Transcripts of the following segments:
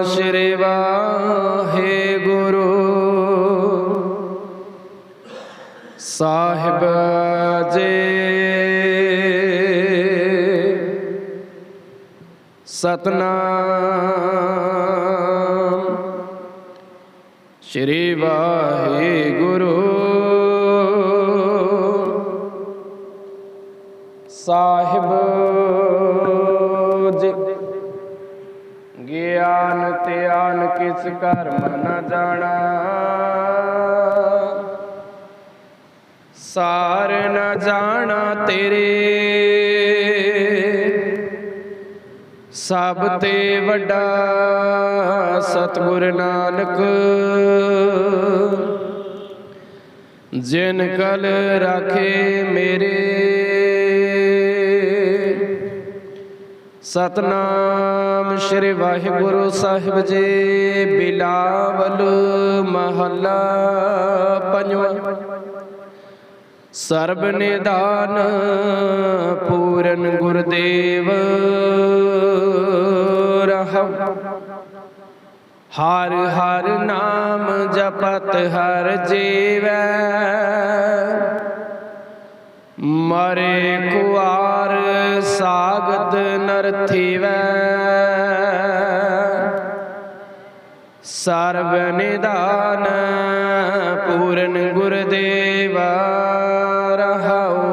श्री वाहेगुरु साहिब जी सतनाम श्री वाहेगुरु साहिब जी। ज्ञान त्यान किस कर्म न जाना, सार न जाना तेरे सब ते वड्डा सतगुर नानक। जिन कल राखे मेरे सतनाम श्री वाहिगुरु साहिब जी। बिलावल महला पंजवा। सर्ब निधान पूरन गुरुदेव रहम। हर हर नाम जपत हर जीवै, मरे कुआर सागत नर थीवै। सर्व निधान पूरन गुरुदेवा रहाओ।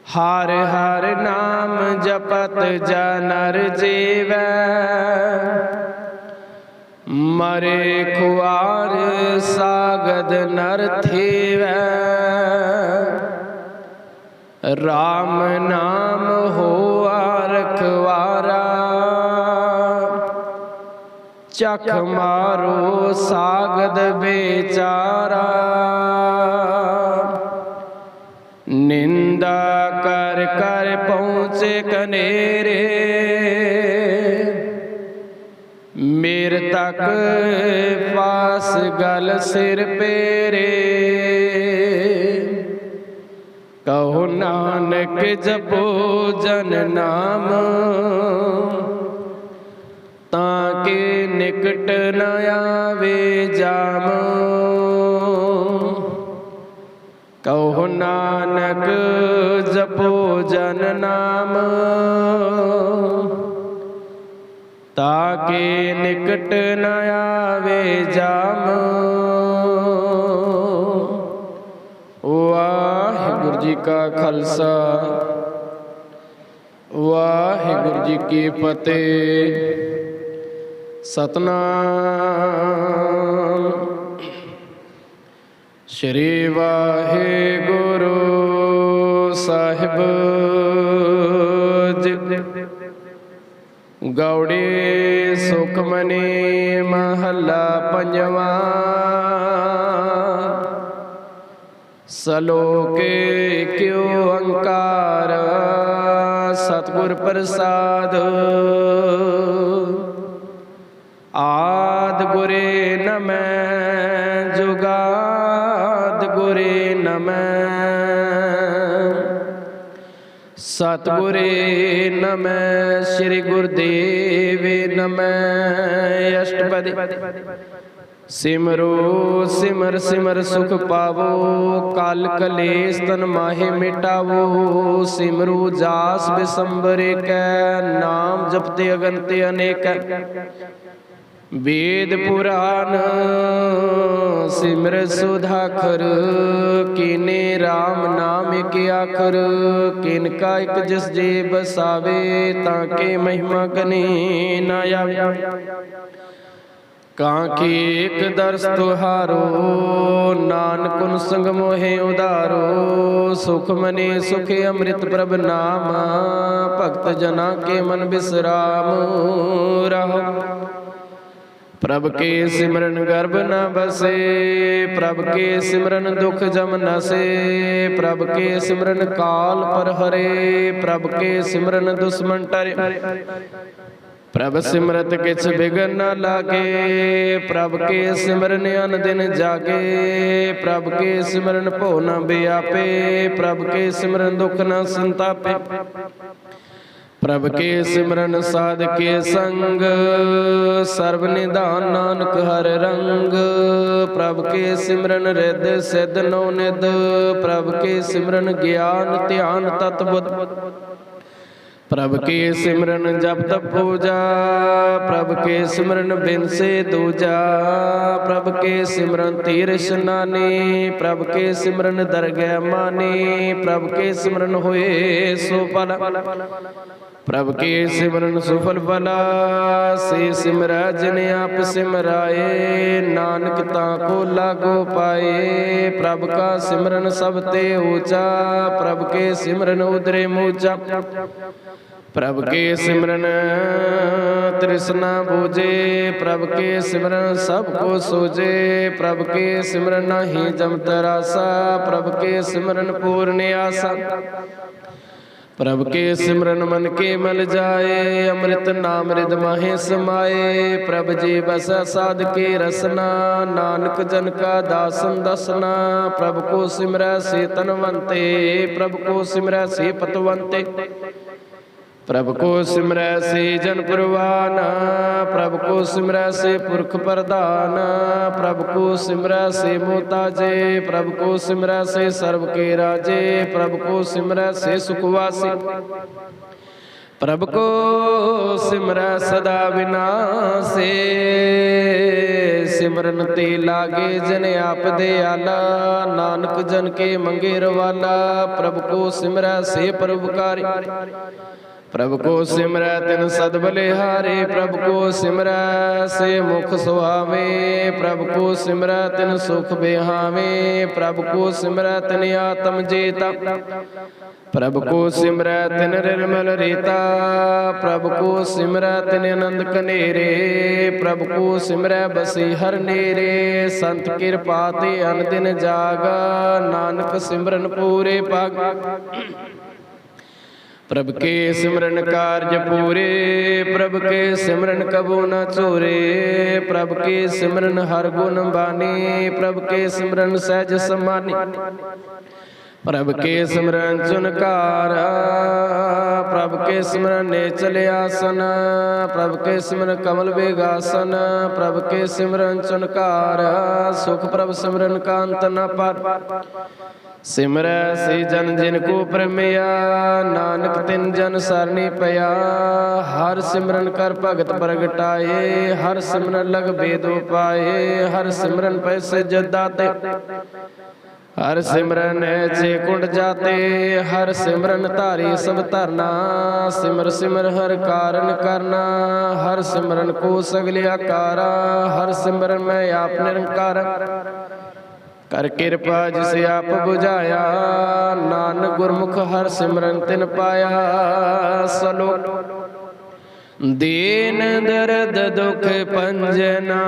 हर हर नाम जपत जनर जीवै, मरे कुआर सागद नर थीवै। राम नाम होआ रखवारा, चख मारो सागद बेचारा। निंदा कर कर पहुँचे कनेरे, मेरे तक पास गल सिर पेरे। कहो नानक जपो जन नाम, ताके निकट न आवे जाम। कहो नानक जपो जन नाम, ताके निकट न आवे जाम। वाहिगुरु जी का खालसा, वाहिगुरु जी की फतेह। सतनाम श्री वाहिगुरु साहिब जी। गौड़ी सुखमनी महला पंजवा। सलोके क्यों अंकार सतगुर प्रसाद। आद गुरे नमः जुगाद गुरे नमः। सतगुरे नमः श्री गुरुदेव नमः। अष्टपदी। सिमरो सिमर सिमर सुख पावो, काल कलेश तन माहे मिटावो। सिमरो जास बिसंबर कै, नाम जपते अगंते अनेक। वेद पुराण सिमर सुधाकर, कीने राम नाम के आखर। किनका एक जिस जे बसावे, ताके महिमा कने न आवे। कांकी एक दर्श तुहारो, नानकुन संग मोहे उदारो। सुख मने सुखे अमृत प्रभ नाम, भक्त जना के मन बिसराम रहो। प्रभ के सिमरन गर्भ न बसे, प्रभ के सिमरन दुख जम नसे। प्रभ के सिमरन काल पर हरे, प्रभ के सिमरन दुश्मन टरे। प्रभ सिमरत किछ बिघन न लागे, प्रभ के सिमरन अन दिन जागे। प्रभ के सिमरन भो न बियापे, प्रभ के सिमरन दुख न संतापे। प्रभ के सिमरन साध के संग, सर्व निधान नानक हर रंग। प्रभ के सिमरन रिद सिद्ध नौ निध, प्रभ के सिमरन ज्ञान ध्यान तत बुद्ध। प्रभ के सिमरन जप तप पूजा, प्रभ के सिमरन बिन से दूजा। प्रभ के सिमरन तीर स्नानी, प्रभ के सिमरन दरगह मानी। प्रभ के सिमरन होए सो फल, प्रभ के सिमरन सुफल फला। से सिमरै जिन आप सिमराए, नानक ताको लागो पाए। प्रभ का सिमरन सब ते ऊंचा, प्रभ के सिमरन उदरे मूचा। प्रभ के सिमरन तृष्णा बूझे, प्रभ के सिमरन सबको सूझे। प्रभ के सिमरन नहीं जम तरासा, प्रभ के सिमरन पूर्ण आशा। प्रभ के सिमरन मन के मल जाए, अमृत नाम रिद माहे समाए। प्रभ जी बस साध के रसना, नानक जन का दासन दसना। प्रभ को सिमरै से तनवंते, प्रभ को सिमरै से पतवंते। प्रभ को सिमरै से जन परवाना, प्रभ को सिमरै से पुरख प्रधान। प्रभ को सिमरै से मोताजे, प्रभ को सिमरै से सर्व के राजे। प्रभ को सिमरै से सुखवासी, प्रभ को सिमरै सदा विनासे। सिमरन ते लागे जन आप दयाला, नानक जन के मंगेर वाला। प्रभ को सिमरै से परोपकारी, प्रभ को सिमरै तिन सद बलिहारे। प्रभ को सिमरै से मुख सुहावे, प्रभ को सिमरै तिन सुख बिहावे। प्रभ को सिमरै तिन आत्म जेता, प्रभ को सिमरै तिन निर्मल रीता। प्रभ को सिमरै तिन आनंद कनेरे, प्रभ को सिमरै बसी हर नेरे। संत कृपा ते अन दिन जागा, नानक सिमरन पूरे पाग। प्रभ के सिमरन कार्य पूरे, प्रभ के सिमरन कबू न चोरे। प्रभ के सिमरन हर गुण बानी, प्रभ के सिमरन सहज समानी। प्रभ के सिमरन चुनकारा, प्रभ के सिमरन नेचल आसन। प्रभ के सिमरन कमल बेगासन, प्रभ के सिमरन चुनकारा। सुख प्रभ सिमरन का अंत न पार, सिमरै से जन जिनको प्रमेया। नानक तिन जन सरनी पया, हर सिमरन कर भगत प्रगटाए। हर सिमरन लग बेदो पाए, हर सिमरन पैसे जदाते। हर सिमरन चे कुंड जाते, हर सिमरन धारी सब धरना। सिमर सिमर हर कारण करना, हर सिमरन को सगले आकारा। हर सिमरन मैं आप निरंकार, कर कृपा जिसे आप बुझाया। नानक गुरमुख हर सिमरन तिन पाया। सलोक दीन दर्द दुख पंजना,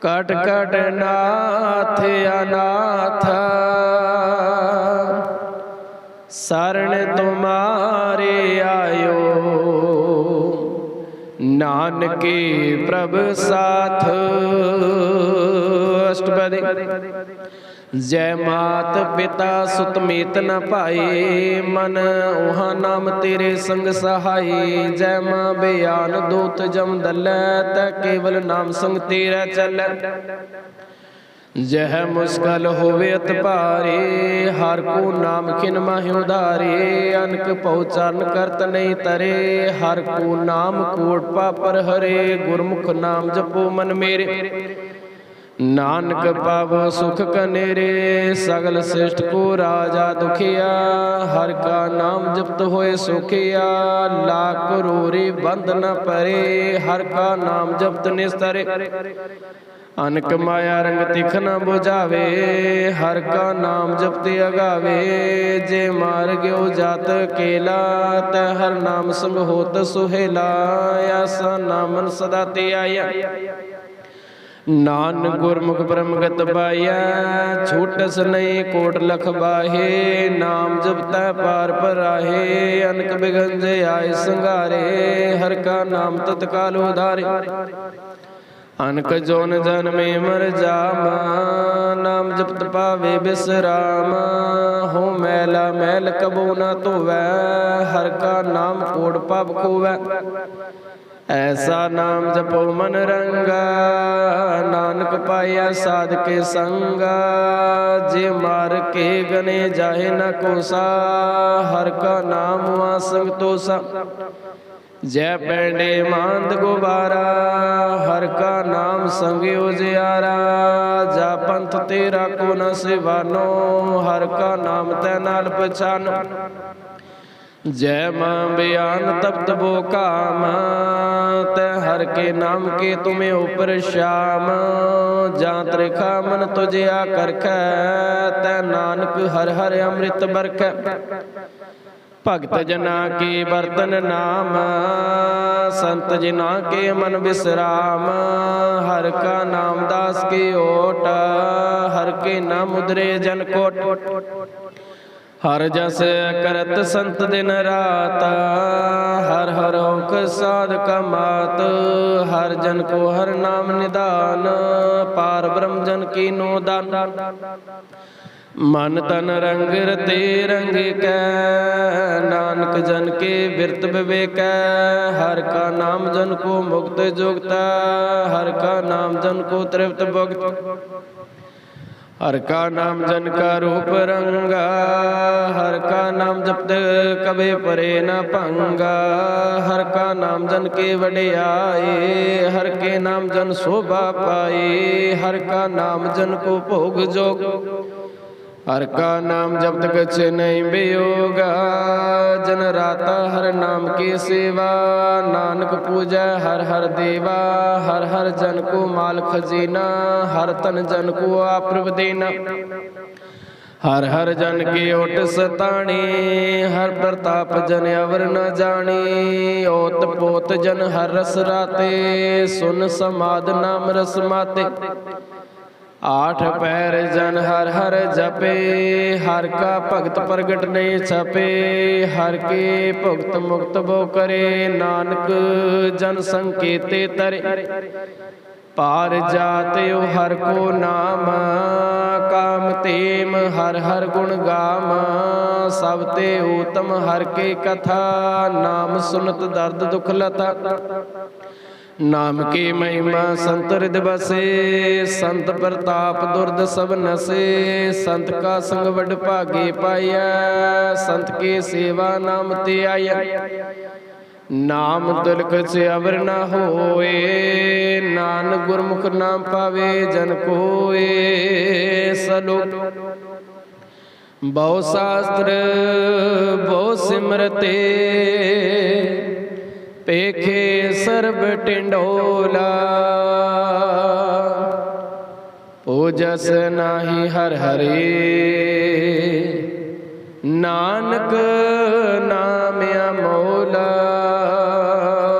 कट कट नाथ अनाथ। शरण तुम्हारे आयो, नानके प्रभ साथ। अष्टपदी। जय मात पिता सुत मीत न पाई, मन उहा नाम तेरे संग सहाई। जय माँ बयान दूत जम दलै, तै केवल नाम संग तेरा चलै। जह मुश्किल होवे अत भारी, हर को नाम खिन माहि उधारी। अनक पहुँचन करत नहीं तरे, हर को नाम कोट पापर हरे। गुरमुख नाम जपो मन मेरे, नानक पावो सुख कनेरे। सगल श्रेष्ठ को राजा दुखिया, हर का नाम जपत होए सुखिया। लाख करोड़े बंद न परे, हर का नाम जपत निस्तरे। अनक माया रंग तिख न बुझावे, हर का नाम जपते अगावे। जे मार गयो जात केला, तै हर नाम संग होत सुहेला। ऐसा नामन सदा ते आया, नान गुरमुख ब्रह्मगत पाया। छूटस नहीं कोट लख बाहे, नाम जपता पार पर आहे। अनक बिगंजे आए संगारे, हर का नाम तत्काल उधारे। अनक जोन जन में मर जामा, नाम जपत पावे बिसरामा। हो मैला मैल कबो न धोवै। हर का नाम कोट पाप खोवै। ऐसा नाम जपो मन रंगा, नानक पाया साध के संगा। जे मार के गने जाहे न कोसा, हर का नाम हुआ संग तोसा। जय पैंडे मांद गुबारा, हर का नाम संग उजियारा। जा पंथ तेरा को न सिवानो, हर का नाम तै नाल पहचानो। जय मां बयान तप्त वो काम, तै हर के नाम के तुम्हें ऊपर श्याम। जा त्रिखा मन तुझे आकर कै, तै नानक हर हर अमृत बरकै। भगत जना के बर्तन नाम, संत जना के मन विश्राम। हर का नाम दास की ओट, हर के नाम उदरे जन कोट। हर जस करत संत दिन रात, हर हर ओंक साध का मात। हर जन को हर नाम निदान, पार ब्रह्म जन की नो दान। मन तन रंग रते रंग कै, नानक जन के बिरत विवेकै। हर का नाम जन को मुक्त जोगता, हर का नाम जन को तृप्त भुगत। हर का नाम जन का रूप रंगा, हर का नाम जपत कबे परे न भंगा। हर का नाम जन के वडियाए, हर के नाम जन शोभा पाए। हर का नाम जन को भोग जोग, हर का नाम जब तक कुछ नहीं वियोगा। जन राता हर नाम की सेवा, नानक पूजा हर हर देवा। हर हर जन को माल खजीना, हर तन जन को आप देना। हर हर जन की ओट सताणी, हर प्रताप जन अवर न जानी। ओत पोत जन हर रस राते, सुन समाद नाम रस माते। आठ पैर जन हर हर जपे, हर का भगत प्रगट नहीं छपे। हर के भुगत मुक्त वो करे, नानक जन संकेते तरे। पार जाते हर को नाम, काम तेम हर हर गुण गाम। सब ते उत्तम हर के कथा, नाम सुनत दर्द दुख लता। नाम की महिमा संत हृदय बसे, संत प्रताप दुर्द सब नसे। संत का संग वड भागे पाया, संत के सेवा नाम ते आया। नाम तिलक से अवर न होए, नानक गुरमुख नाम पावे जन कोए। सलोक बहु शास्त्र बहु सिमरते, पेखे सर्ब टिंडोला। पूजस नाही हर हरे, नानक नाम अमोला।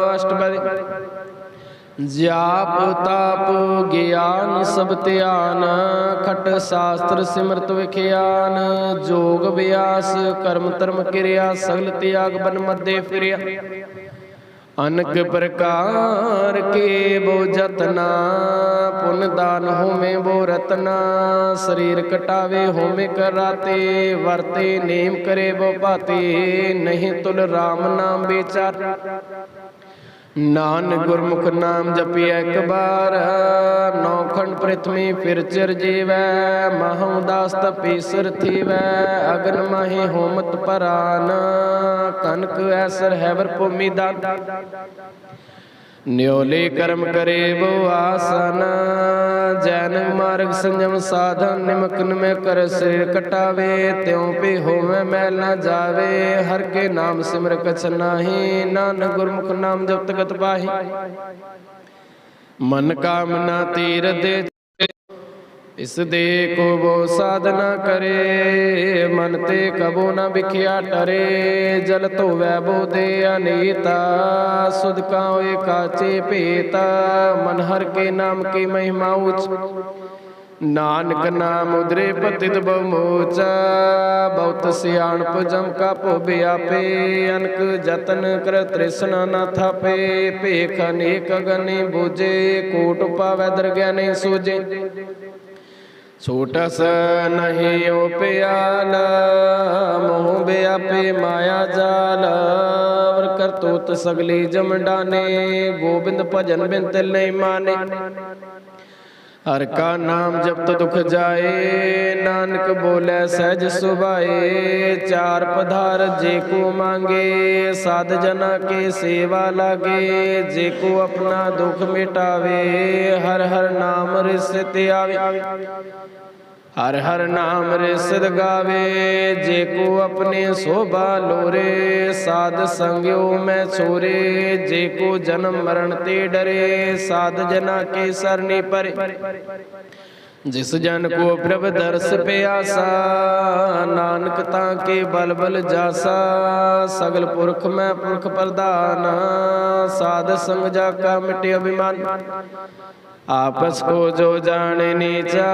अष्टपदी जाप ताप ज्ञान सब त्यान, खट शास्त्र सिमरत विख्यान। जोग व्यास कर्म धर्म क्रिया, सगल त्याग बन मध्य फिरिया। अनक प्रकार के वो जतना, पुन दान होमे वो रतना। शरीर कटावे होमे कराते, वर्ते नेम करे वो पाते। नहीं तुल राम नाम विचार, नानक गुरमुख नाम जपिया एक बार। नौखंड पृथ्वी फिर चिर जीवै, महउदास तपीसर थीवै। अगन माही होमत परान, कनक ऐसर हैवर भूमि दान। न्योले कर्म करे वो आसन, जैन मार्ग संयम साधन। निमकन में कर शरीर कटावे, त्यों पे होवे मैल न जावे। हर के नाम सिमर कछ नाही, नानक गुरमुख नाम जप तगत पाही। मन कामना तीर दे, इस दे को वो साधना करे। मन ते कबो न बिखिया टरे, जल तो वैभो दे अनीता। सुध कावे काचे पेता, मन हर के नाम की महिमा उच। नानक नाम उदरे पतित बहुमोचा, बहुत सियाणप जम का पोबिया पे। अनक जतन कर तृष्णा न थापे, पेख अनेक गनि बूझे। कोट पावै दरगह नहीं सूझे, छोटा सा नहीं ओ प्याला। मोह व्यापे माया जाल और करतूत सगली जम डाने गोबिंद भजन बिन तिल नहीं माने हर का नाम जपत दुख जाए नानक बोले सहज सुभाए चार पधार जे को मांगे साध जना के सेवा लागे जे को अपना दुख मिटावे हर हर नाम रिसित आवे हर हर नाम रिसिद गावे जे को अपने शोभा लोरे साध संग्यो में छोरे जे को जन्म मरण ते डरे साध जना के सरनी परे जिस जन को प्रभ दर्श प्यासा नानक ताके बल बल जासा सगल पुरख में पुरख प्रधान साध संग जाका मिटे अभिमान आपस को जो जाने नीचा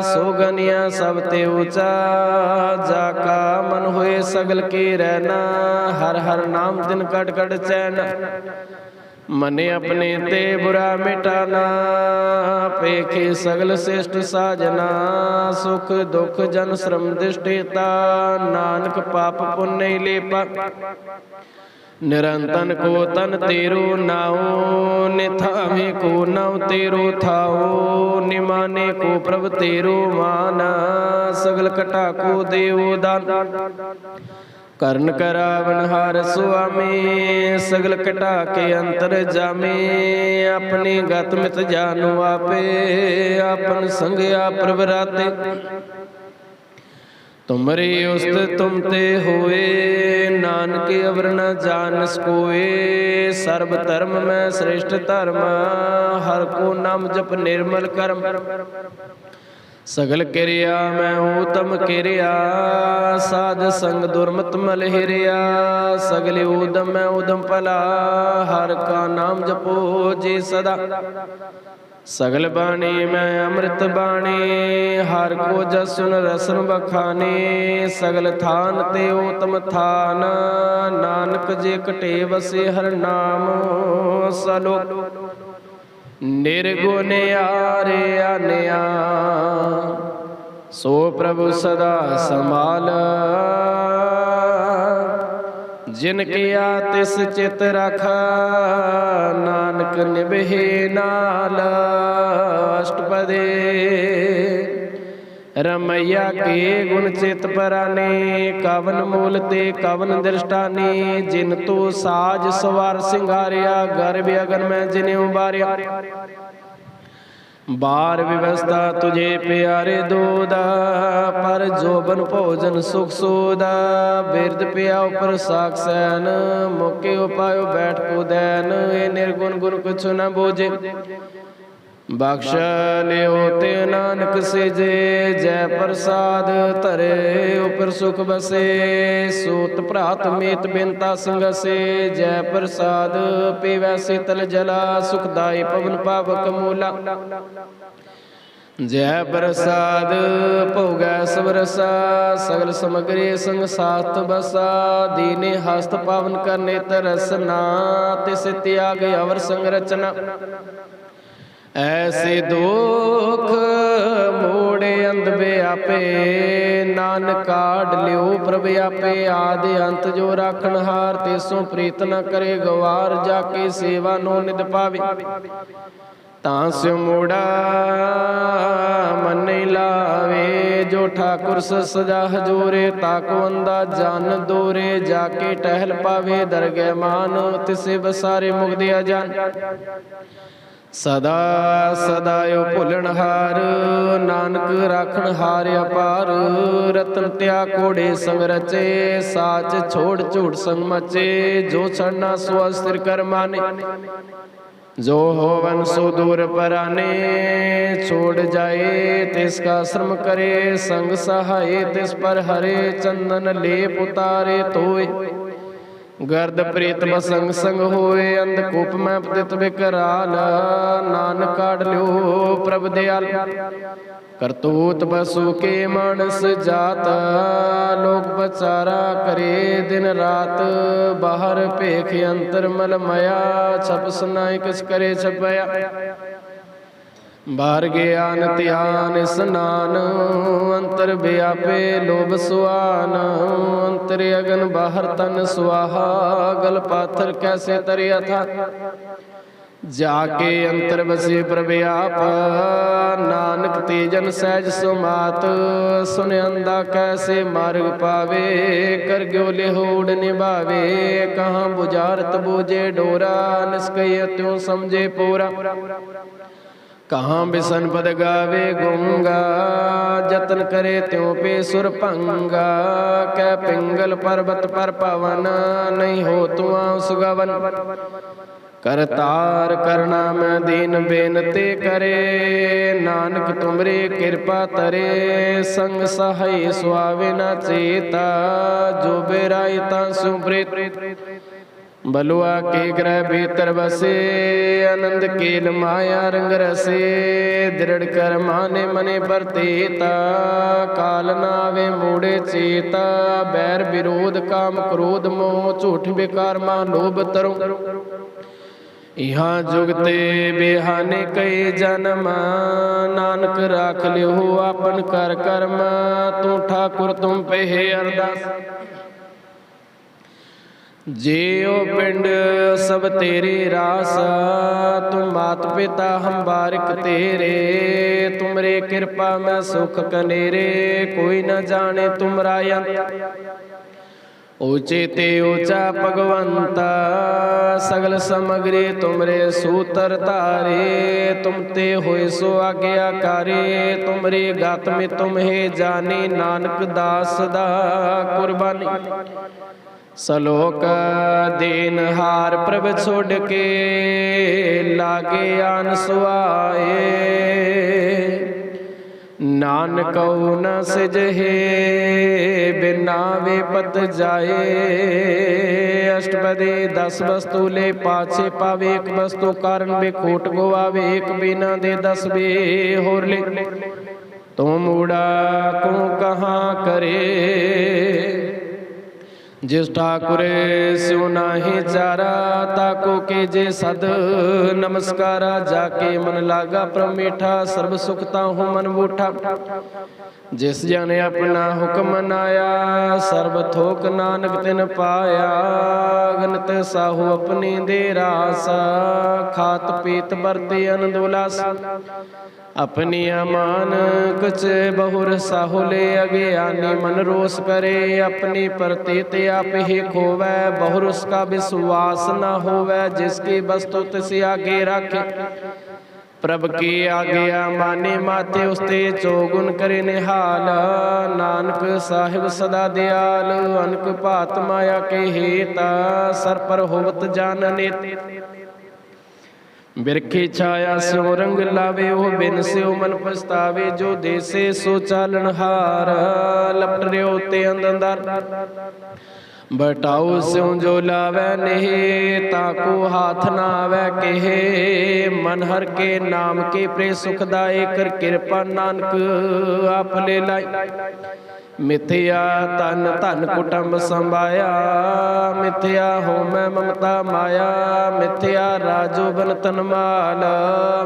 सोगनिया सब ते ऊंचा जाका मन हुए सगल की रहना हर हर नाम दिन कट कट चैन मने अपने ते बुरा मिटाना पेखे सगल श्रेष्ठ साजना सुख दुख जन श्रम दृष्टिता नानक पाप पुण्य लेपा निरंतन को तन तेरो नाओ निथावे को नव तेरो थाओ निमाने को प्रभ तेरो माना सगल कटा को देव दान कर्ण करावन हार सुआमी सगल कटा के अंतर जामे अपने गत मित जानो आपे अपन संगया प्रभराते तुमरी उस्त तुम ते हुए नानक अवर न जान कोए सर्व धर्म में श्रेष्ठ धर्म हर को नाम जप निर्मल कर्म सगल क्रिया में उत्तम क्रिया साध संग दुर्मत मल हिरिया सगले उदम में उदम पला हर का नाम जपो जी सदा सगल बाणी में अमृत बाणी हर को जसुन रसन बखाने सगल थान ते उत्तम थान नानक जे कटे बसे हर नाम सलो निर्गुण आरे आनया सो प्रभु सदा समाल जिन किया तिस चित रखा नानक निभे नाल अष्टपदे रमैया के गुण चित पराने कवन मूल ते कवन दृष्टानी जिन तू साज सवार सिंगारिया गर्भ अगन में जिन्हें उबारिया बार व्यवस्था तुझे प्यारे दूदा पर जोबन भोजन सुख सूदा बिरद पिया ऊपर साक्षैन मुके उपायो बैठ को दैन ये निर्गुण गुण कुछ न बूझे बख्श लियो ते नानक से जे जय प्रसाद तरे ऊपर सुख बसे सूत प्रात मीत बिनता संग से जय प्रसाद पीवै शीतल जला सुखदाई पवन पावक मूला जय प्रसाद भोगै सबरसा सगल समग्री संग साथ बसा दीने हस्त पावन करने तरसना तिस त्याग अवर संग रचना ऐसे दुख मोड़े अंध व्यापे नानक काढ़ लियो प्रभ आपे आदि अंत जो राखण हार तिसों प्रीत न करे गवार जाके सेवा नो निध पावे तांस्यो मोड़ा मन लावे जो ठाकुर सजा हजूरे ताको अंदा जान दूरे जाके टहल पावे दरगह मान तिसे बसारे मुग्धि अजान सदा सदायो भुलन हार नानक राखण हार अपार रतन त्या कोड़े संग रचे साच छोड़ झूठ संग मचे जो छड़ना सो अस्थिर कर माने जो होवन सो दूर पराने छोड़ जाए तिसका श्रम करे संग सहाय तिस पर हरे चंदन लेप उतारे तोय गर्द प्रीत बसंग संग होए अंधकूप में पतित विकराल नानक काढ़ लियो प्रभ दयाल करतूत बसु के मानस जात लोक बचारा करे दिन रात बाहर पेख अंतर मल मया छप सुनाई किस करे छपया बाहर ज्ञान ध्यान स्नान अंतर व्यापे लोभ सुआन अंतर अगन बाहर तन सुहा गल पाथर कैसे तरिया था जाके अंतर बसे प्रव्याप नानक तेजन सहज सुमात सुन अंधा कैसे मार्ग पावे कर ग्यो लेहोड़ निभावे कहाँ बुझारत बूझे डोरा निष्कय त्यों समझे पूरा कहाँ बिसन पद गावे गूंगा जतन करे त्यों पे सुर भंगा कै पिंगल पर्वत पर पवन नहीं हो तुआ उस गवन करतार करना में दीन बेनते करे नानक तुमरे कृपा तरे संग सहाय सुआवे न चेता जो बेरायता सुप्रीत बलुआ के ग्रह भीतर बसे आनंद केल माया रंग रसे दृढ़ कर माने मने परतेता काल नावे मूढ़े चेता बैर विरोध काम क्रोध मोह झूठ बेकार मां लोभ तरु यहाँ जुगते बेहाने कई जन्म नानक राख लियो अपन कर कर्म तू ठाकुर तुम पे है अरदास जियो पिंड सब तेरी रास तुम मात पिता हम बारिक तेरे तुमरे कृपा में सुख कनेरे कोई न जाने तुमरा ऊंचे ते ऊंचा भगवंता सगल समग्री तुमरे सूतर तारे तुम ते होए सो आज्ञाकारी तुमरे गात में तुम्हें जाने नानक दास दा कुर्बानी सलोक दीन हार प्रभ छोड़ के लागे आन सुआए नानक न सिजहे बिना वे पत जाए अष्टपदी 10 वस्तु ले पाछे पावे एक वस्तु कारण बे खोट गोवावे एक बिना दे 10 बे होर ले तुम उड़ा को कहाँ करे जिस ठाकुर स्यो नाही चारा ताको के जे सद नमस्कारा जाके मन लागा प्रमीठा सर्व सुखता हूँ मन बूठा जिस जन अपना हुक्म मनाया सर्व थोक नानक तिन पाया गनत साहू अपनी दे रासा खात पीत बरते आनंद उल्लास अपनी अमान कुछ बहुर साहुले अज्ञानी मन रोष करे अपनी प्रतीत आप ही खोवै बहुर उसका विश्वास न होवै जिसकी वस्तु तिसे आगे रखे प्रभ की आज्ञा माने माते उसते चौगुन करे निहाल नानक साहिब सदा दयाल अनक भात माया के हेता सर पर होवत जानने बिरखी छाया स्यो रंग लावे ओ बिन स्यो मन पछतावे जो देसे सो चालन हार लपट रहो ते अंदर बटाओ स्यो जो लावे नेहे ताको हाथ ना आवे कहे मन हर के नाम के प्रे सुखदाए कर कृपा नानक आप ले लाई मिथ्या तन धन कुटुंब संभाया मिथ्या हो मैं ममता माया मिथ्या राजो बन तनमाल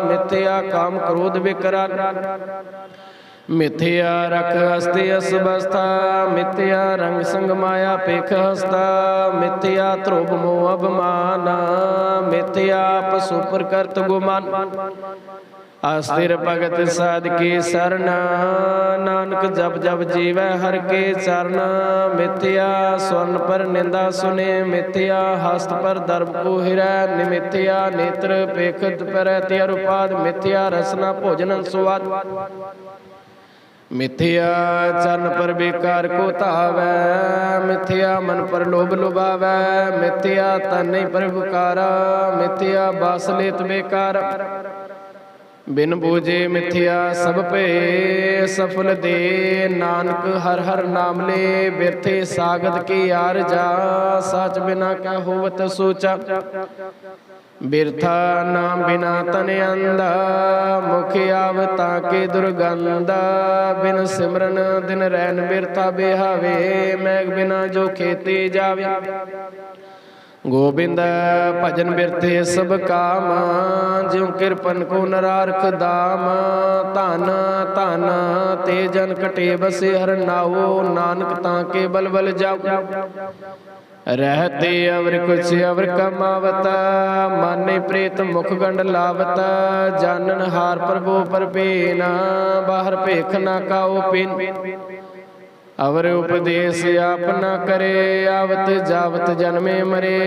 मिथ्या काम क्रोध विकराल मिथ्या रख हस्ते असवस्था मिथ्या रंग संग माया पेख हस्ता मिथ्या ध्रुव मोह अभिमान मिथ्या पशु प्रकृत गुमान अस्थिर भगत साध की शरण नानक जब जब जीवै हर के चरण मिथ्या स्वर्ण पर निंदा सुने मिथ्या हस्त पर दर्भ को हिरै मिथ्या नेत्र पेखत पर त्यारुपाद मिथ्या रसना भोजन स्वाद मिथ्या चरण पर बेकार को तावै मिथ्या मन पर लोभ लुभावै मिथ्या तन नहीं पर बुकारा मिथ्या बास लेत बेकार बिन बूझे मिथ्या सब पे सफल दे नानक हर हर नाम ले बिरथे सागत की यार जा सच बिना क्या होवत सोचा बिरथा नाम बिना तन अंधा मुख आवता के दुर्गंधा बिन सिमरन दिन रैन बिरथा बेहावे मैग बिना जो खेती जावे गोबिंद भजन बिरथे सब काम, ज्यों किरपन को नरारख दाम। धन धन ते जन कटे बसे हर नाओ, नानक ताके बल बल जाओ। रहते अवर कुछ अवर कमावत, माने प्रेत मुख गंड लावत। जानन हार प्रभु पर पेन, बाहर भेख ना काओ पिन। अवर उपदेश आपना करे, आवत जावत जन्मे मरे।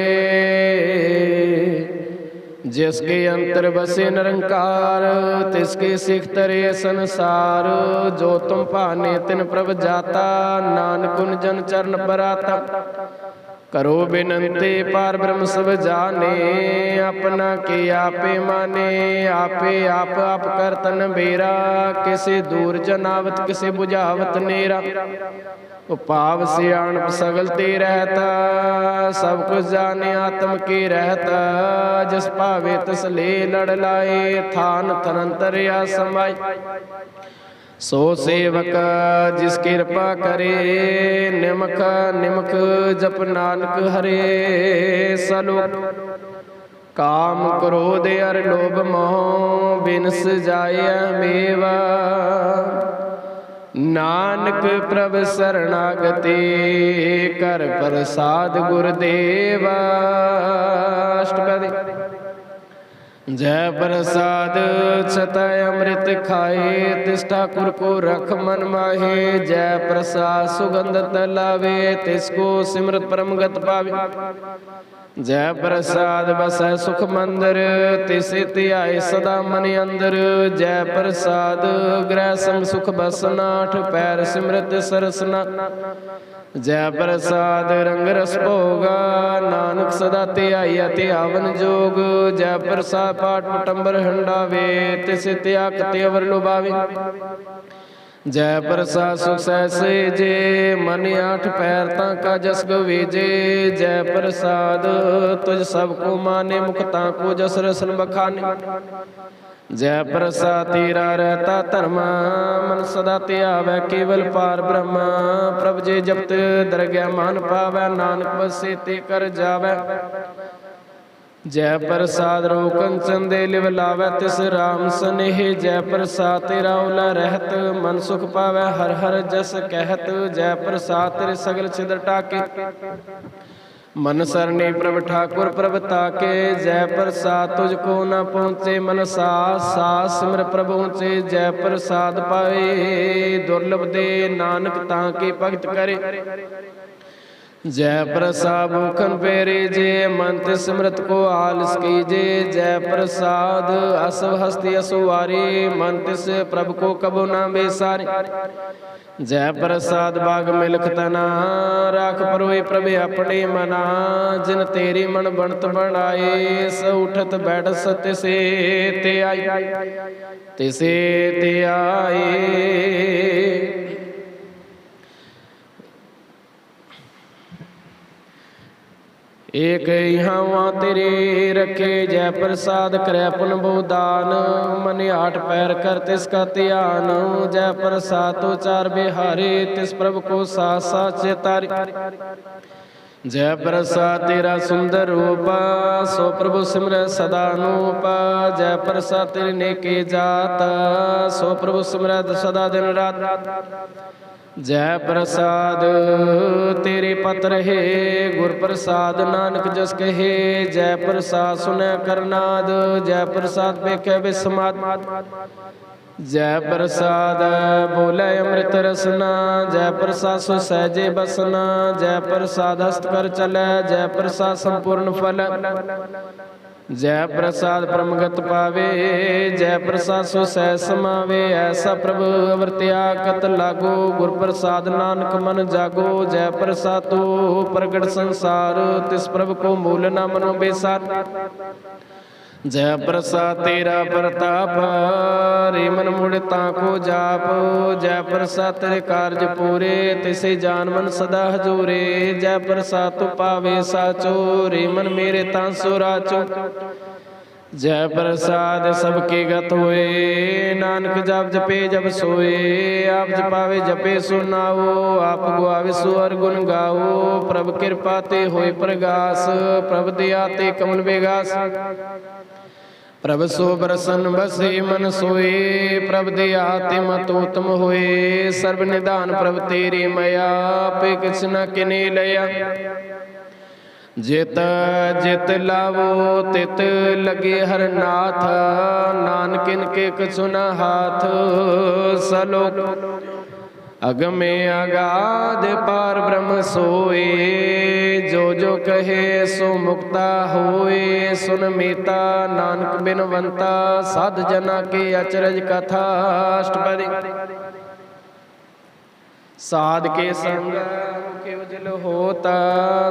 जिसके अंतर बसे निरंकार, तिसके सिख तरे संसार। जो तुम पाने तिन प्रभ जाता, नानक उन जन चरण पर आता। करो बिनती पार ब्रह्म सब जाने, अपना के आपे माने। आपे आप आप करतन बेरा, किसे दूर जनावत किसे बुझावत नेरा। पाव सियाण सगल ते रहता, सब कुछ जाने आत्म के रहता। जिस पावे तिस ले लड़ लाए, थान थनंतर या समाय। सो सेवक जिस कृपा करे, निमक निमक जप नानक हरे। सलोक काम क्रोध अर लोभ मोह, बिनस जाय मेवा। नानक प्रभ शरणागति, कर प्रसाद गुरुदेवा। अष्टपदी। जय प्रसाद छतय अमृत खाए, तिस ठाकुर को रख मन माहे। जय प्रसाद सुगंध तलावे, तिसको सिमरत परम गत पावे। जय प्रसाद बसै सुख मंदिर, तिसे त्याय सदा मन अंदर। जय प्रसाद ग्रह संग सुख बसना, आठ पैर सिमरत सरसना। जय प्रसाद रंग रस भोगा, नानक सदा त्याई त्यावन जोग। जय प्रसाद पाठ पटंबर हंडावे, तिसे त्याग तेवर लुभावे। जय प्रसाद सुख सहसे जे, मन आठ पैर ताका जस गवेजे। जय प्रसाद तुझ सबको माने, मुख ताको जस रसन बखाने। जय प्रसाद तेरा रहता धर्म, मन सदा त्यावै केवल पार ब्रह्म। प्रभ जे जपत दरगह मान पावै, नानक बसे ते कर जावै। जय प्रसाद रो कंचन दे लिव लावै, तिस राम सनेह। जय प्रसाद तेरा ओला रहत, मन सुख पावै हर हर जस कहत। जय प्रसाद तेरे सगल छिद्र टाके, मन सरनी प्रभ ठाकुर प्रभ ताके। जय प्रसाद तुझको न पहुँचे मन सास, सास सिमर प्रभु ऊँचे। जय प्रसाद पाए दुर्लभ दे, नानक ताके भगत करे। जय प्रसाद भूखन पेरे जे, मंत सिमरत को आलस कीजे। जय प्रसाद असव हस्ती असुवारी, मंत से प्रभु को कबो न बेसारे। जय प्रसाद बाग मिलख तना, राख परोए प्रभु अपने मना। जिन तेरी मन बनत बनाए, स उठत बैठ सत्य से ते आई। तिसे ते आए। एक यहाँ तेरे रखे, जय प्रसाद करे पुन बहुदान। मन आठ पैर कर तिसका ध्यान, जय प्रसाद तो चार बिहारे, तिस प्रभु को साथ साथ चेतारे। जय प्रसाद तेरा सुंदर रूप, सो प्रभु सिमर सदा नूप। जय प्रसाद तेरे नेके जात, सो प्रभु सिमर सदा दिन रात। जय प्रसाद तेरे पत रहे, गुर प्रसाद नानक जस कहे। जय प्रसाद सुनै करनाद, जय प्रसाद पेखे बिस्माद। जय प्रसाद बोले अमृत रसना, जय प्रसाद सो सहजे बसना। जय प्रसाद हस्त कर चलै, जय प्रसाद संपूर्ण फल। जय प्रसाद परमगत पावे, जय प्रसाद सो सह समावे। ऐसा प्रभु अवर त्यागत लागो, गुर प्रसाद नानक मन जागो। जय प्रसाद तो प्रगट संसार, तिस प्रभु को मूल न मनो बेसार। जय प्रसाद तेरा प्रताप, रे मन मुड़ ताको जाप। जय प्रसाद तेरे कार्य पूरे, तिसे जान मन सदा हजूरे। जय प्रसाद तू पावे साचो, रे मन मेरे तांसो राचो। जय प्रसाद सबके गत होए, नानक जप जपे जब सोए। आप जपावे जपे सुनाओ, आप गुआवे सुअर गुण गाओ। प्रभ कृपा ते होए प्रगास, प्रभ दया ते कमल बेगास। प्रभ सो प्रसन्न बसे मन सोए, प्रभ दया ते मत उत्तम होए। सर्व निधान प्रभ तेरे मया, पे किछ न किने लया। जित जित लावो तित लगे हर नाथ, नानकिन के कछु न हाथ। सलोक अगमे अगाध पार ब्रह्म सोए, जो जो कहे सो मुक्ता होए। सुन मीता नानक बिनवंता, साध जना के अचरज कथा। अष्टपदी। साध के संग के उजल होता,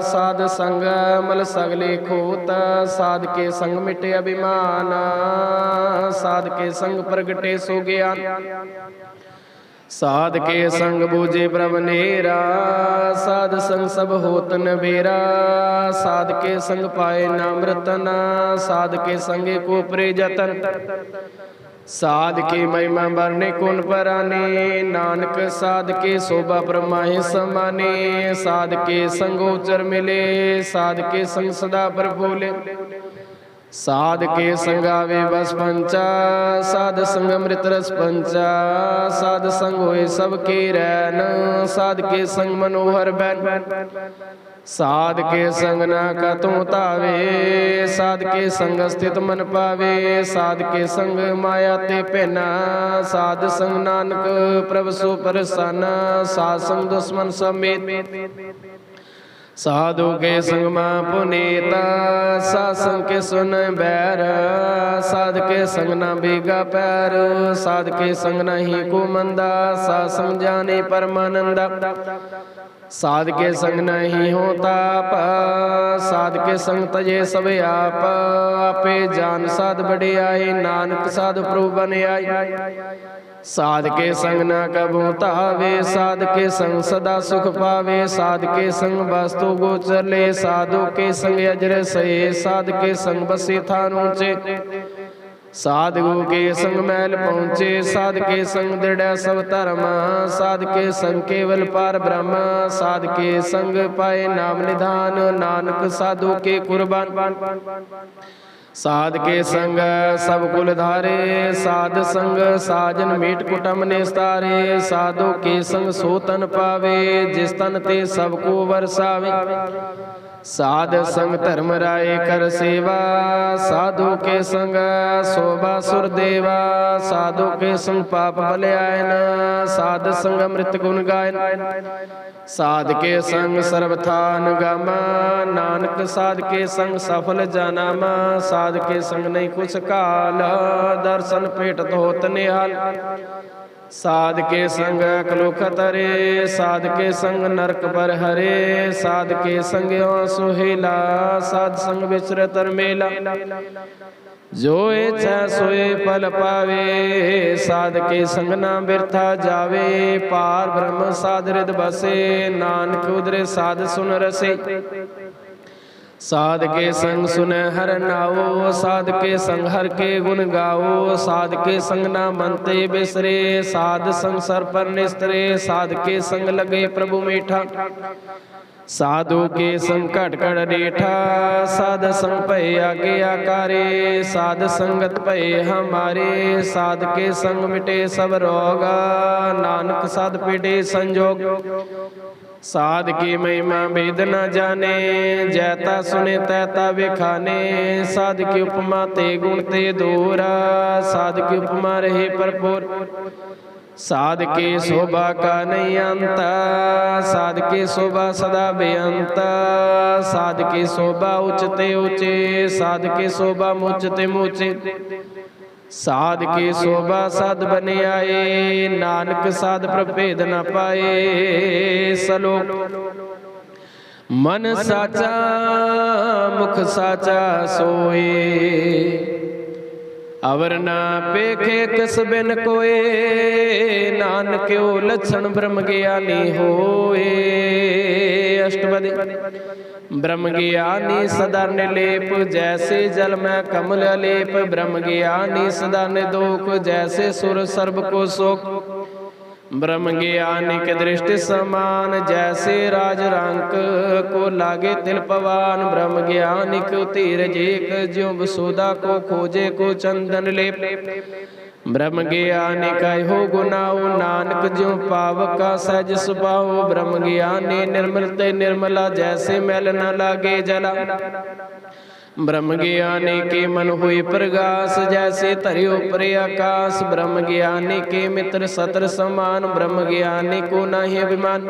साध संग मल सगले खोता। साध के संग मिटे अभिमान, साध के संग प्रगटे सो ज्ञान। साध के संग बूझे प्रभ नेरा, साध संग सब होत नबेरा। साध के संग पाए नाम रतन, साध के संगे को प्रे जतन। साध की महिमा बरने कौन पराने, नानक साध के शोभा ब्रह्माहि समाने। साध के संग उचर मिले, साध के संग सदा प्रफुल्ले। साध के संग आवे बस पंचा, साध संग अमृत रस पंचा। साध संग होए सबके रैन, साध के संग मनोहर बैन। साध के संग ना कतु तावे, साध के संग स्थित मन पावे। साध के संग माया ते पहना, साध संग नानक प्रभ सो परसाना। साध संग दुश्मन समेत, साधु के संग मां पुनीता। साध संग के सुन बैर, साध के संग ना बेगा पैर। साध के संग नहीं को मंदा, साध संग जाने परमानंदा। साध के संग नहीं होता पा, साध के संग तजे सब आप। आपे जान साध बड़े आए, नानक साध प्रभु बने आए। साध के संग न कबू तावे, साध के संग सदा सुख पावे। साध के संग वस्तु गोचर ले, साधु के संग अजर सहे। साध के संग बसे थान ऊंचे, साधु के संग मैल पहुँचे। साध के संग दृढ़ सब धर्म, साध के संग केवल पार ब्रह्म। साध के संग पाए नाम निधान, नानक साधु के कुर्बान। साध के संग सब कुल धारे, साध संग साजन मीट कुटम निस्तारे। साधु के संग सो तन पावे, जिस तन ते सबको बरसावे। साध संग धर्म राय कर सेवा, साधु के संग शोभा सुर देवा। साधु के संग पाप भले आयन, साध संग अमृत गुण गायन। साध के संग सर्वथान गामा, नानक साध के संग सफल जनामा। साध के संग नहीं कुछ काल, दर्शन पेटत होत निहाल। साध के संग कलुख तरे, साध के संग नरक पर हरे। साध के संग सुहेला, साध संग विचरत मेला। जो इच्छा सोए फल पावे, साध के संग ना बिरथा जावे। पार ब्रह्म साध हृद बसे, नानक उदरे साध सुन रसे। साध के संग सुन हर नाओ, साध के संग हर के गुण गाओ। साध के संग ना मनते बिसरे, साध संग सर पर निस्तरे। साध के संग लगे प्रभु मीठा, साधु के संग कटकड़ डेठा। साध संग पै आगे आकारे, साध संगत पै हमारे। साध के संग मिटे सब रोगा, नानक साध पीड़े संजोग। साध की महिमा भेद न जाने, जैता सुने तैता बिखाने। साध की उपमा ते गुण ते दूरा, साध की उपमा रहे भरपूर। साध के शोभा का नहीं अंत, साध के शोभा सदा बेअंत। साध के शोभा उचते ऊंचे, साध के शोभा मुचते मूचे। साध के शोभा साध बने आए, नानक साध प्रभेद न पाए। सलोक मन साचा मुख साचा सोए, अवर ना पेखे कस बिन कोए। नानक ओ लक्षण ब्रह्म ज्ञानी होए। अष्ट अष्टपदी। ब्रह्म ज्ञानी सदा निर्लेप, जैसे जल में कमल अलेप। ब्रह्म ज्ञानी सदा निर्दोष, जैसे सुर सर्व को शोक। ब्रह्म ज्ञानी के दृष्टि समान, जैसे राज रंक को लागे तिल पवान। ब्रह्म ज्ञानी को धीरज एक, ज्यों वसुधा को खोजे को चंदन लेप। ब्रह्म ज्ञानी कहो गुनाओ, नानक ज्यों पावका सहज सुभाओ। ब्रह्म ज्ञानी निर्मल ते निर्मला, जैसे मैल न लागे जला। ब्रह्म ज्ञानी के मन हुई प्रगास, जैसे धरियो पर आकाश। ब्रह्म ज्ञानी के मित्र सतर समान, ब्रह्म ज्ञानी को नाही अभिमान।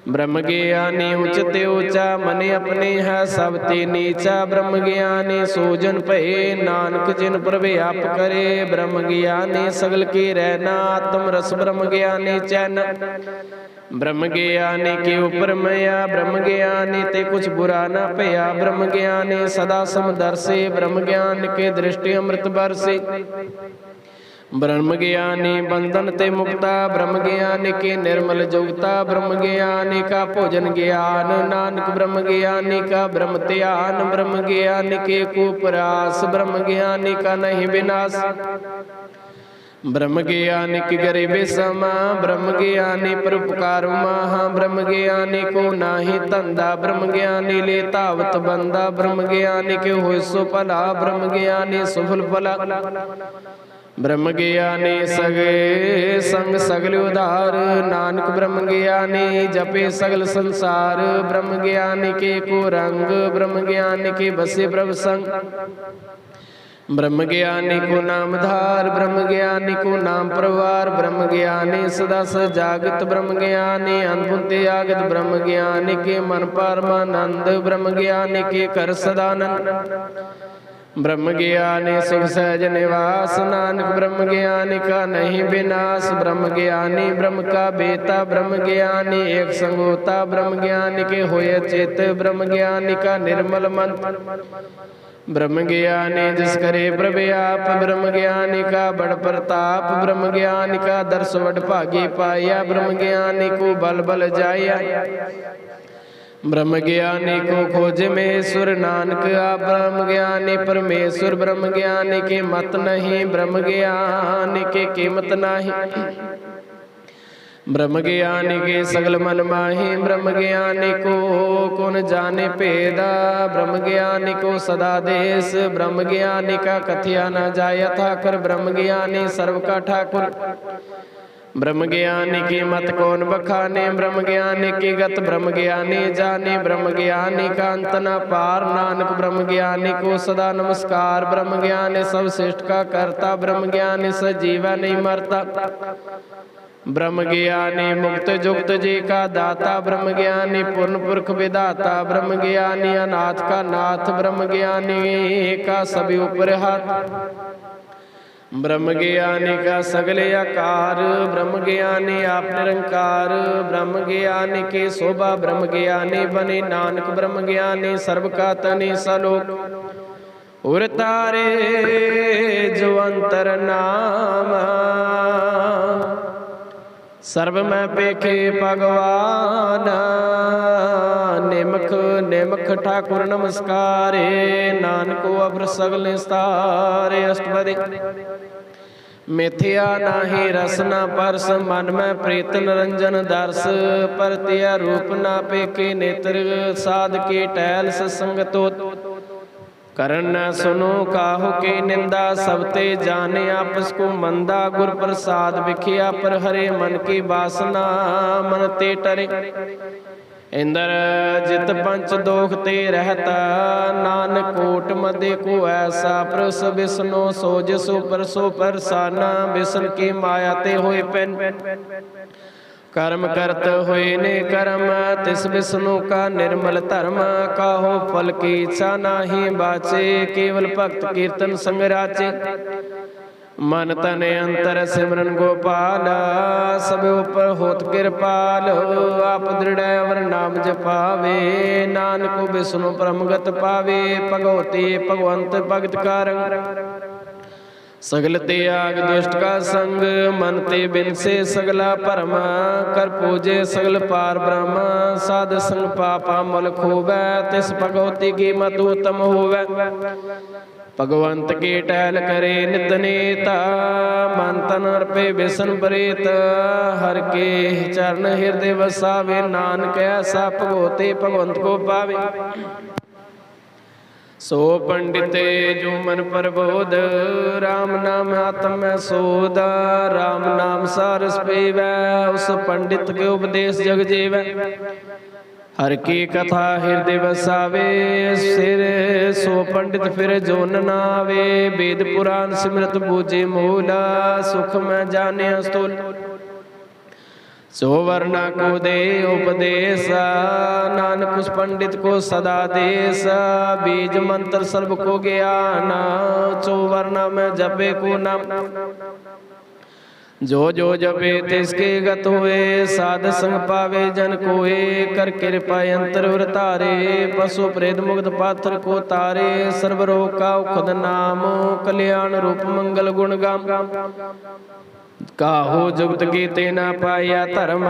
ब्रह्म ज्ञानी उचते ऊंचा, मन अपने है सब ते नीचा। ब्रह्म ज्ञानी सोजन भये, नानक जिन पर व्याप करे। ब्रह्म ज्ञानी सगल की रहना, आत्म रस ब्रह्म ज्ञानी चैन। ब्रह्म ज्ञानी के ऊपर मया, ब्रह्म ज्ञानी ते कुछ बुरा न भया। ब्रह्म ज्ञानी सदा समदर्शी, ब्रह्म ज्ञान के दृष्टि अमृत बरसी। ब्रह्म ज्ञानी बंधन ते मुक्ता, ब्रह्म ज्ञानी के निर्मल जुगता। ब्रह्म ज्ञानी का भोजन ज्ञान, नानक ब्रह्म ज्ञानी का ब्रह्म ध्यान। ब्रह्म ज्ञानी के कुपरास, ब्रह्म ज्ञानी का नहीं विनाश। ब्रह्म ज्ञानी की गरीबी समा, ब्रह्म ज्ञानी परोपकार महा। ब्रह्म ज्ञानी को नाही धंधा, ब्रह्म ज्ञानी ले तावत बंदा। ब्रह्म ज्ञानी के हो सो भला, ब्रह्म ज्ञानी सुफल फला। ब्रह्म ज्ञानी सगे संग सगल उधार, नानक ब्रह्म ज्ञानी जपे सगल संसार। ब्रह्म ज्ञानी के को रंग, ब्रह्म ज्ञानी के बसे प्रभ संग। ब्रह्म ज्ञानी को नामधार, ब्रह्म ज्ञानी को नाम प्रवार। ब्रह्म ज्ञानी सदा सजागत, ब्रह्म ज्ञानी अनबुद्धि आगत। ब्रह्म ज्ञानी के मन परमानंद, ब्रह्म ज्ञानी के कर सदानंद। ब्रह्म ज्ञानी सुख सहज निवास, नानक ब्रह्म ज्ञानी का नहीं विनाश। ब्रह्म ज्ञानी ब्रह्म का बेता, ब्रह्म ज्ञानी एक संग होता। ब्रह्म ज्ञानी के होय चित, ब्रह्म ज्ञानी का निर्मल मन। ब्रह्म ज्ञानी जिस करे प्रव्याप, ब्रह्म ज्ञानी का बड़ प्रताप। ब्रह्म ज्ञानी का दर्श वड भागी पाया, ब्रह्म ज्ञानी को बल बल जाया। ब्रह्म ज्ञानी को खोज महेश्वर, नानक आप ब्रह्म ज्ञानी परमेश्वर। ब्रह्म ज्ञानी के मत नहीं, ब्रह्म ज्ञानी के कीमत नहीं। ब्रह्म ज्ञानी के सगल मन माही, ब्रह्म ज्ञानी को कौन जाने पेदा। ब्रह्म ज्ञानी को सदा देश, ब्रह्म ज्ञानी का कथिया न जाय ठाकर। ब्रह्म ज्ञानी सर्व का ठाकुर। ब्रह्म ज्ञानी की मत कौन बखाने, ब्रह्म ज्ञानी की गत ब्रह्म ज्ञानी जाने। ब्रह्म ज्ञानी का अंत न पार, नानक ब्रह्म ज्ञानी को सदा नमस्कार। ब्रह्म ज्ञानी सब श्रेष्ठ का करता, ब्रह्म ज्ञानी सजीवा नहीं मरता। ब्रह्म ज्ञानी मुक्त जुक्त जी का दाता, ब्रह्म ज्ञानी पूर्ण पुरख विदाता। ब्रह्म ज्ञानी अनाथ का नाथ, ब्रह्म ज्ञानी का सभी ऊपर हाथ। ब्रह्म ज्ञानी का सगले आकार, ब्रह्म ज्ञानी आप निरंकार। ब्रह्म ज्ञानी की शोभा, ब्रह्म ज्ञानी बने नानक। ब्रह्म ज्ञानी सर्व का तनि सलोक। उर तारे जो अंतर नाम, सर्व में पेखे भगवान। निमख निमख ठाकुर नमस्कारे, नानको अभ्र सगल निस्तारे। अष्टपदी। मिथ्या नाही रस न परस, मन में प्रीत निरंजन दर्श। परतिया रूप न पेखे नेत्र, साध की टहल सत्संग तोत। करन न सुनो काहू की निंदा, सबते जाने आपस को मंदा। गुर प्रसाद विखिया पर हरे, मन की वासना मन ते टरे। इंद्र जित पंच दोख ते रहता, नानक कोट मध्य को ऐसा। प्रस विष्णु सोज सो पर सो परसाना, विष्णु की माया ते होए पेन। कर्म करत हुए ने कर्म, तिस विष्णु का निर्मल धर्म। काहो फल की इच्छा नाही बाचे, केवल भक्त कीर्तन संग राचे। मन तन अंतर सिमरन गोपाल, सब ऊपर होत कृपाल। आप दृढ़ अवर नाम जपावे, नानक विष्णु परमगत पावे। भगवती भगवंत भगत कारंग, सगल त्याग दुष्ट का संग, मन ते बिन से सगला परम। कर पूजे सगल पार ब्रह्म, साध संग पापा मल खोवै। तिस भगवती की मत उत्तम होवै, भगवंत के टहल करे नित नेता। मन तन अर्पे बिसन प्रेत, हर के चरण हृदय वसावे। नानक ऐसा भगवते भगवंत को पावे। सो पंडित जो मन प्रबोध, राम नाम आत्म में सोध। राम नाम सारस पीवै, उस पंडित के उपदेश जग जीवै। हर की कथा हृदय बसावे, सिर सो पंडित फिर जो न आवे। वेद पुराण सिमरत बूझे मूला, सुख में जाने स्थूल। सो वर्णा को दे उपदेश, नानक उस पंडित को सदा देश। बीज मंत्र सर्व को ज्ञान, चो वर्णा में जपे को नाम। जो जो जपे तिसके गत होए, साध संग पावे जन कोए। कर कृपा यंत्र वृतारे, पशु प्रेत मुग्ध पात्र को तारे। सर्व रोग का उखद नाम, कल्याण रूप मंगल गुण गाम। काहो जुगत गीते ना पाया धर्म,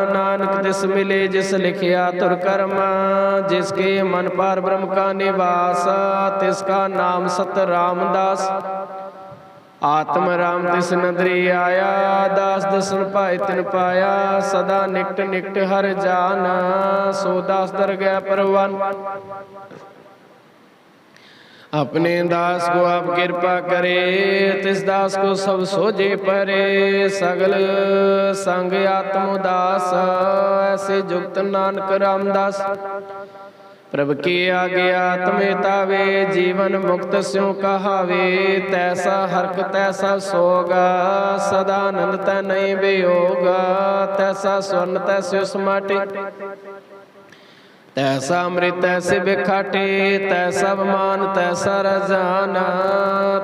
नानक तिस मिले जिस लिखिया तुर कर्म। जिसके मन पार ब्रह्म का निवास, तिसका नाम सत रामदास। आत्म राम तिस नदरी आया, दास दसन पाए तिन पाया। सदा निकट निकट हर जान, सो दास दरगह परवान। अपने दास को आप कृपा करे, तिस दास को सब सोझे परे। सगल संग आत्म उदास, ऐसे जुगत नानक रामदास। प्रभु के आगे आत्मेतावे, जीवन मुक्त स्यों कहावे। तैसा हर्क तैसा सोगा, सदानंद तै नहीं वियोगा। तैसा स्वर्ण तैसे समाटे, तैसा अमृत ऐसे बिखाटे। तैसा अभिमान तैसा रजाना,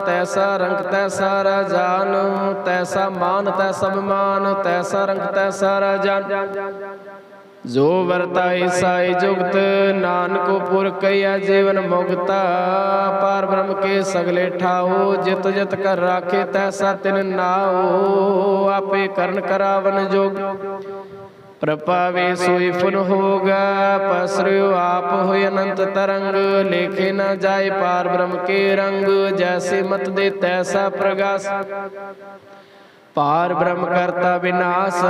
तैसा रंग तैसा रजान। तैसा मान तैसा अभिमान, तैसा रंग तैसा रजान। जो वर्ता ईसाई जुगत, नानको पुर कया जीवन मुक्ता। पार ब्रह्म के सगले ठाओ, जित जित कर राखे तैसा तिन नाओ। आपे करण करावन जोग, प्रपावे सोई फुन होगा। पसरो आप हो अनंत तरंग, लेखे न जाए पार ब्रह्म के रंग। जैसे मत दे तैसा प्रकाश, पार ब्रह्म करता विनाश।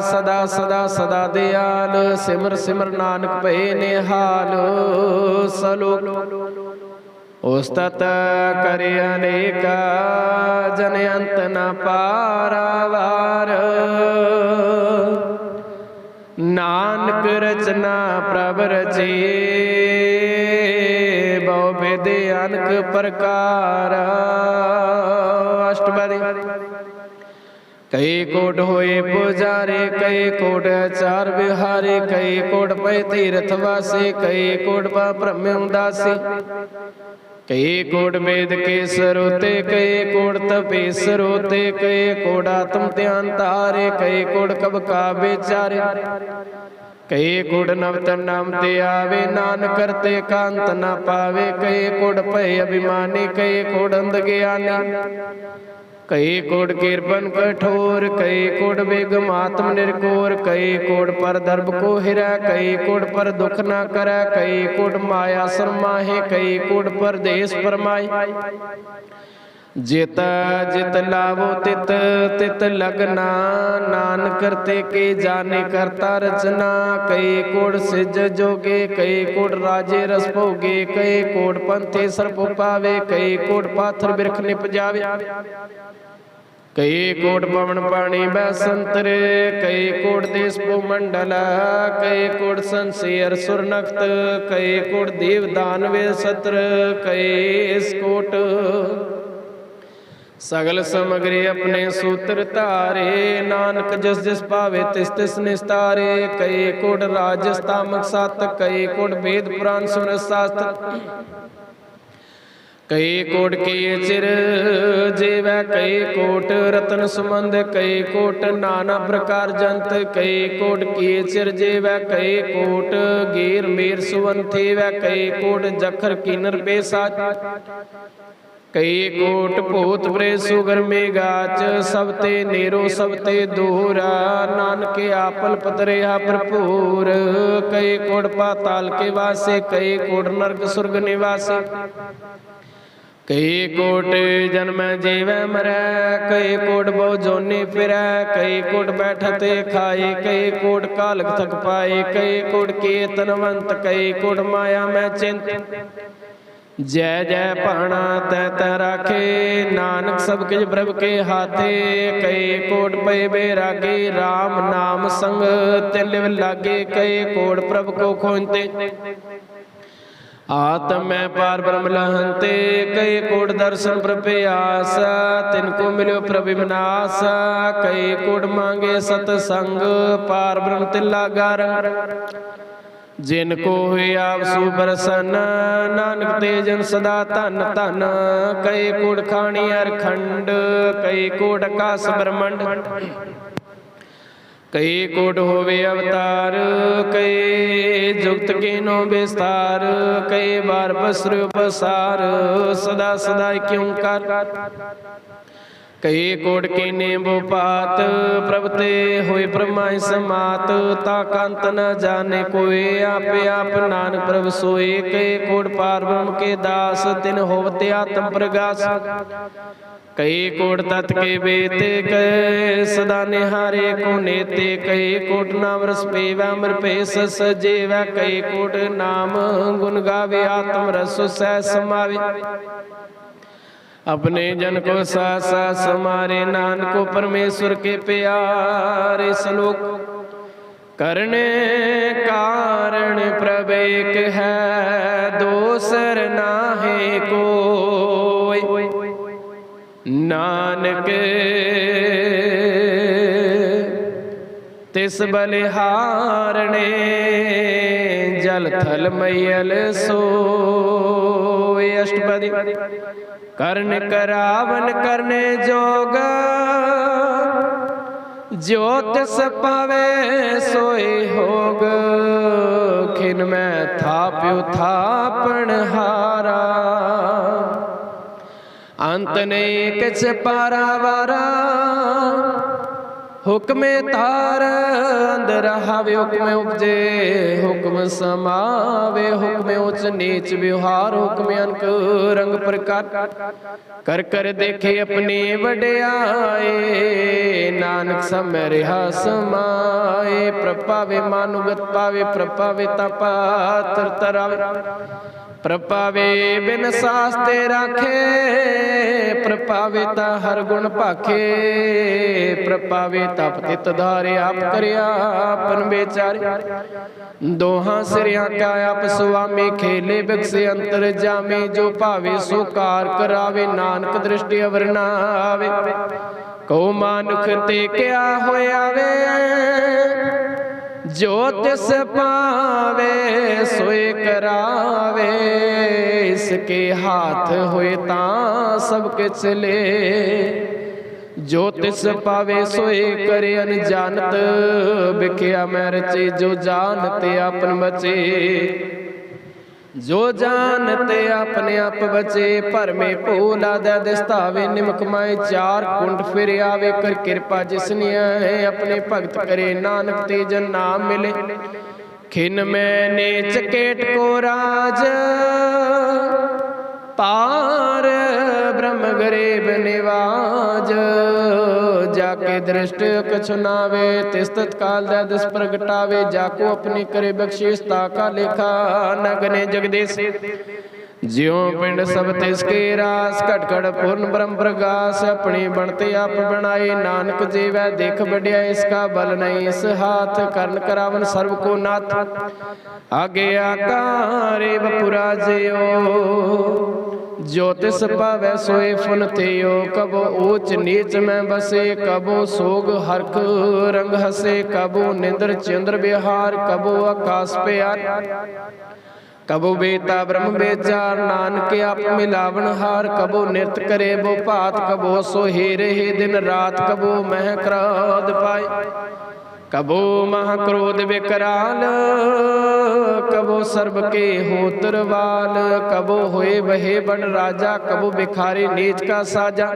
सदा सदा सदा दयाल, सिमर सिमर नानक भय निहाल। सलोक उस्तत करे अनेका, जन अंत न पारावार। नानक रचना प्रभ रचे, बहु विधि अनेक प्रकार। अष्टपदी कई कोट होए पुजारे, कई कोट चार विहारे। कई कोट पै तीर्थवासी, कई कोट पा ब्रह्म दासी। कई कोट वेद के सरोते, कई कोट तपेश्वर होते। कई कोट आत्म ध्यान तारे, कई कोट कब का बेचारे। कई कोट नवतन नाम ते आवे, नानक करते कांत न पावे। कई कोट पै अभिमानी, कई कोट अंध ज्ञानी। कई कोट कीर्पन कठोर, कई कोट बेगम आत्म निर्कोर। कई कोट पर दर्भ को हिरा, कई कोट पर दुख न करै। कई कोट माया शर्माहे, कई कोट पर देश परमाए। जित जित लाभो तित तित लगना, नान करते के जाने करता रचना। कई कोट सिज जोगे, कई कोट राजे रस भोगे। कई कोट पंथे सर्प पावे, कई कोट पाथर बिरख निप जावे। कई कोट पवन पानी बैसंतरे, कई कोट देश भूमंडल। कई कोट संशेर सुर नक्त, कई कोट देव दानवे सत्र। कई कोट सगल सामग्री अपने सूत्र तारे, नानक जिस जिस पावे तिस तिस निस्तारे। कई कोट राजस्तामक सात, कई कोट वेद पुराण सुमर शास्त्र। कई कोट के चिर जीवै, कई कोट रतन सुमंद। कई कोट नाना प्रकार जंत, कई कोट के चिर जीवै। कई कोट गिर मीर सुवन थीवै, कई कोट जखर किन्नर बेसाच। कई कोट भूत प्रेत सुगर में गाच, सब ते नेरो सब ते दूरा, नानके आपल पतरेहा भरपूर। कई कोट पाताल के वासे, कई कोट नरक सुर्ग निवासी, कई कोट जन्म जीवै मरै, कई कोट बहु जोनी फिरै, कई कोट बैठते खाए, कई कोट कालक थक पाए, कई कोट केतनवंत, कई कोट माया में चिंत। जय जय भाणा तै तै राखे, नानक सब किछ प्रभ के हाथे। कई कोट पे बैरागे, राम नाम संग ते लिव लागे, कई कोट प्रभ को खोजते, आत्म में पार ब्रह्म लहंते। कई कोट दर्शन प्रभ प्यास, तिनको मिलो प्रभ विनाश, कई कोट मांगे सतसंग, पार ब्रह्म तिला गारंग। जिनको हुए आप सुप्रसन्न, नानक ते जन सदा धन धन। कई कोट खानी अरखंड, कई कोट आकाश ब्रह्मंड, कई कोट होवे अवतार, कई जुगत कीनो विस्तार, कई बार बसर पसार, सदा सदा क्यों कर। कई कोट कीने बोपात, प्रभते होए ब्रह्माय समात, ताकंत न जाने कोई, आपे आप नानक प्रभ सोए। कई कोट पार ब्रह्म के दास, तिन होवते आत्म प्रगास। कई कोट तत् के बेते, कई सदा निहारे को नेते, कई कोट नाम रस पेवा अमर पे सस जेवा, कई कोट नाम गुण गावे, आत्म रस सह समावे। अपने जन को साथ साथ समारे, नानक को परमेश्वर के प्यारे। श्लोक करने कारण प्रभ एक है, दोसर नाहे कोई, नानक तिस बलिहारणे, जल थल मैयल सोय। अष्टपदी कर्ण करावन करने जोग, ज्योतिष पावे सोए होग, खिन में थाप्यो थापन हारा, अंत ने किछ पारावारा। हुक्मे तार अंदर हावे, हुक्मे उपजे हुक्म समावे, हुक्मे उच्च नीच व्यवहार, हुक्मे अनक रंग प्रकार। कर कर देखे अपने वड्याए, नानक समय रिहा समाए। प्रपावे मानुगत पावे, प्रपावे तपात्र तरावे, प्रपावे बिन सास्ते राखे, प्रपावे ता हर गुण भाखे, प्रपावे तप तित धारे, आप करया आपन बेचारे। दोहां सिरिया का आप स्वामी, खेले बक्से अंतर जामे, जो पावे सो कार करावे, नानक दृष्टि अवर ना आवे। को मानुख ते क्या होयावे, जो तिस पावे सोए करावे। इसके हाथ होए तां सब किछ ले, जो तिस पावे सोए करे अनजानत। बिख्या मैं रचे, जो जानते आपन बचे, जो जानते अपने आप बचे। पर में भूला दे दिस्तावे, निमक माए चार कुंड फिर आवे। कर कृपा जिसने है अपने भगत करे, नानक ते जन नाम मिले। खिन में नीच केट को राज, पार ब्रह्म गरीब निवाज। जाके दृष्ट कछु नावे, तिस तत्काल दे दिस प्रगटावे। जाको अपनी करे बख्शीश, ताका लेखा न गने जगदीश। ज्यों पिंड सब तिसके रास, कटकट पूर्ण ब्रह्म प्रकाश। अपनी बनते आप बनाए, नानक जीवै देख बढ़िया। इसका बल नहीं इस हाथ, कर्ण करावन सर्व को नाथ। आगे आकारे बपुरा जियो, ज्योतिष पावै सोए फुन थियो। कबो ऊंच नीच में बसे, कबो सोग हरख रंग हसे। कबो निंद्र चंद्र विहार, कबो आकाश प्यार। कबो बेता ब्रह्म बेचार, नानक आप मिलावन हार। कबो नृत्य करे वो पात, कबो सोहे रहे दिन रात। कबो मह क्रोध पाए, कबो महाक्रोध विकराल, कबो सर्ब के होत्रवाल, कबो होए बहे बड़ राजा, कबो भिखारी नीच का साजा,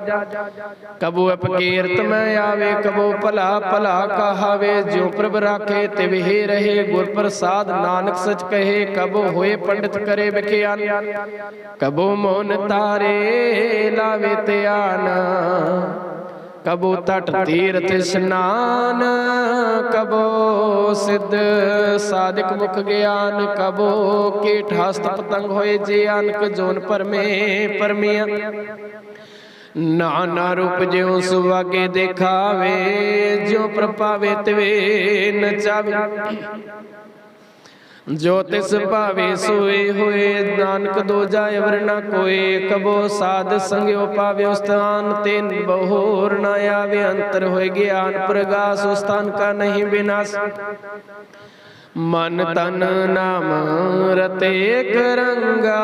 कबो अपकीर्त में आवे, कबो भला भला कहावे, ज्यों प्रभ राखे तिव ही रहे, गुर प्रसाद नानक सच कहे, कबो होए पंडित करे विख्यान, कबो मौन तारे लावे त्यान, कबो तट तीर्थ स्नान, कबो सिद्ध साधिक मुख ज्ञान, कबो कीट हस्त पतंग होए जियानक, जोन परमे परमिया नाना रूप ज्यों सुवागे देखावे, ज्यों प्रपावे तिवे नचावे, जो तिस भावे सोए होए, नानक दो जाय वरना कोय, कबो साध संग्यो पावे स्थान, तेन बहोर न आवे, अंतर होए ज्ञान प्रगास, स्थान का नहीं विनाश, मन तन नाम रते एक रंगा,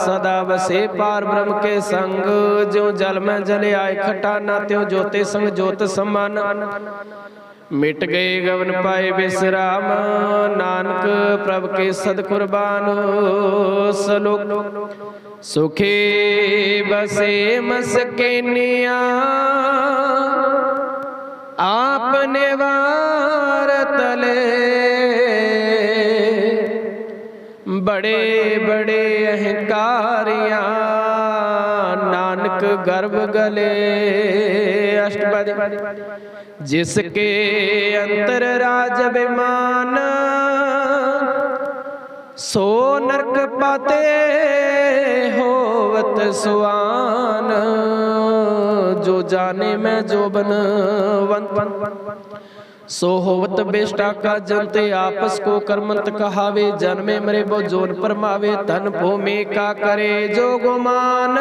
सदा बसे पार ब्रह्म के संग, जो जल में जले आए खटाना, त्यों ज्योति संग ज्योत समान, मिट गए गवन पाए विश्राम, नानक प्रभ के सद कुर्बान, सलोक सुखे बसे मसकेनिया, आपने वार तले, बड़े बड़े अहंकारियां, नानक गर्भ गले। अष्टपदी। जिसके अंतर राज अभिमान, सो नरक पाते होवत सुआन, जो जाने में जो बनवंत, सो होवत बेष्टा का जनते आपस को कर्मंत कहावे, जन्मे मरे वो जोन परमावे, धन भूमि का करे जो गुमान,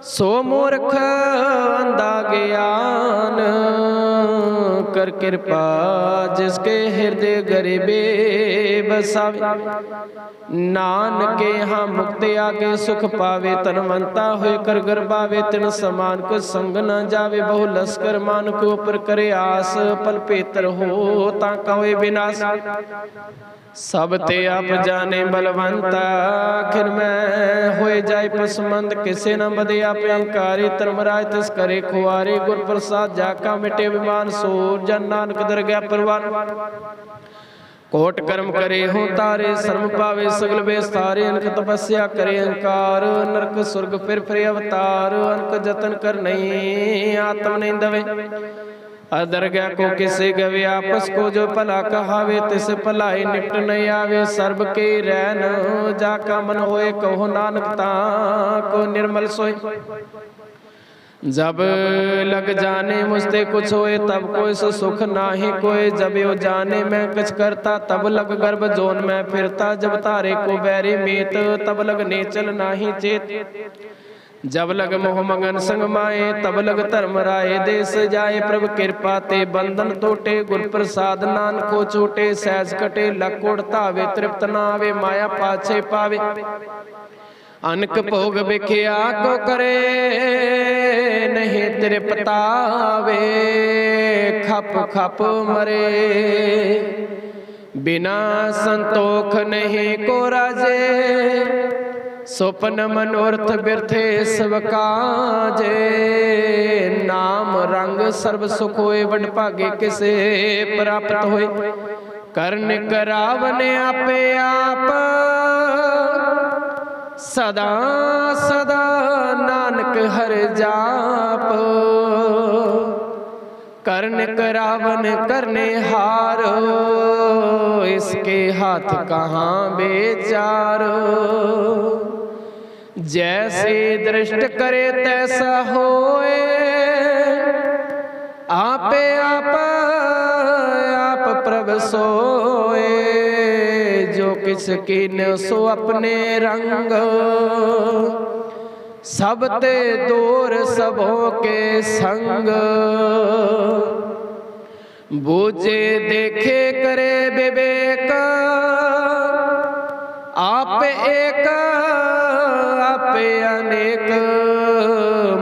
सो मूर्ख अंधा ज्ञान, कर कृपा जिसके हृदय गरीबे बसावे, नानके यहाँ मुक्ति आके सुख पावे, तनवंता हुए कर गर्भावे, तिन समान को संग न जावे, बहु लश्कर मान के ऊपर करे आस, पल पेतर हो ताका हुए विनाश, सब ते आप जाने बलवंता, आखिर में होए जाए पसमंद, किसे न बदे आप अहंकारी, धर्मराज तिस करे खुआरे, गुर प्रसाद जाका मिटे विमान, सूर जन नानक दरगह परवान, कोट कर्म करे हो तारे, शर्म पावे सगल बेस्तारे, अनक तपस्या करे अहंकार, नरक स्वर्ग फिर अवतार, अनक जतन कर नहीं आत्म नहीं दवे, अदरगह को किसे गवे, आपस को जो भला कहावे, तिस भलाई निपट नहीं आवे, सर्ब के रैन जाका मन होए, कहो नानक ताको निर्मल सोए, जब लग जाने मुझते कुछ होए, तब कोई सो सुख नाही कोई, जब यो जाने मैं कुछ करता, तब लग गर्भ जोन में फिरता, जब तारे को बैरी मीत, तब लग नेचल नाही चेत, जब लग मोह मगन संग माए, तब लग धर्म राय, देश जाए प्रभु कृपा ते, बंधन टूटे गुर प्रसाद नान को छूटे, सहज कटे लक उड़तावे, तृप्त नावे माया पाछे पावे, अनक भोग बिखिया को करे नहीं तृप्तावे, खप खप मरे बिना संतोख नहीं को राजे, स्वप्न मनोरथ बिरथे सब काजे, नाम रंग सर्व सुख होए, बड़ भागे किसे प्राप्त होए, करन करावने आपे आप, सदा सदा नानक हर जाप, करन करावन करने हारो, इसके हाथ कहाँ बेचारो, जैसे दृष्ट करे तैसा होए, आपे आप प्रभ सोए, जो किसकी न सो अपने रंग, सब ते दूर सबों के संग, बूझे देखे करे विवेक, आप एक आप अनेक,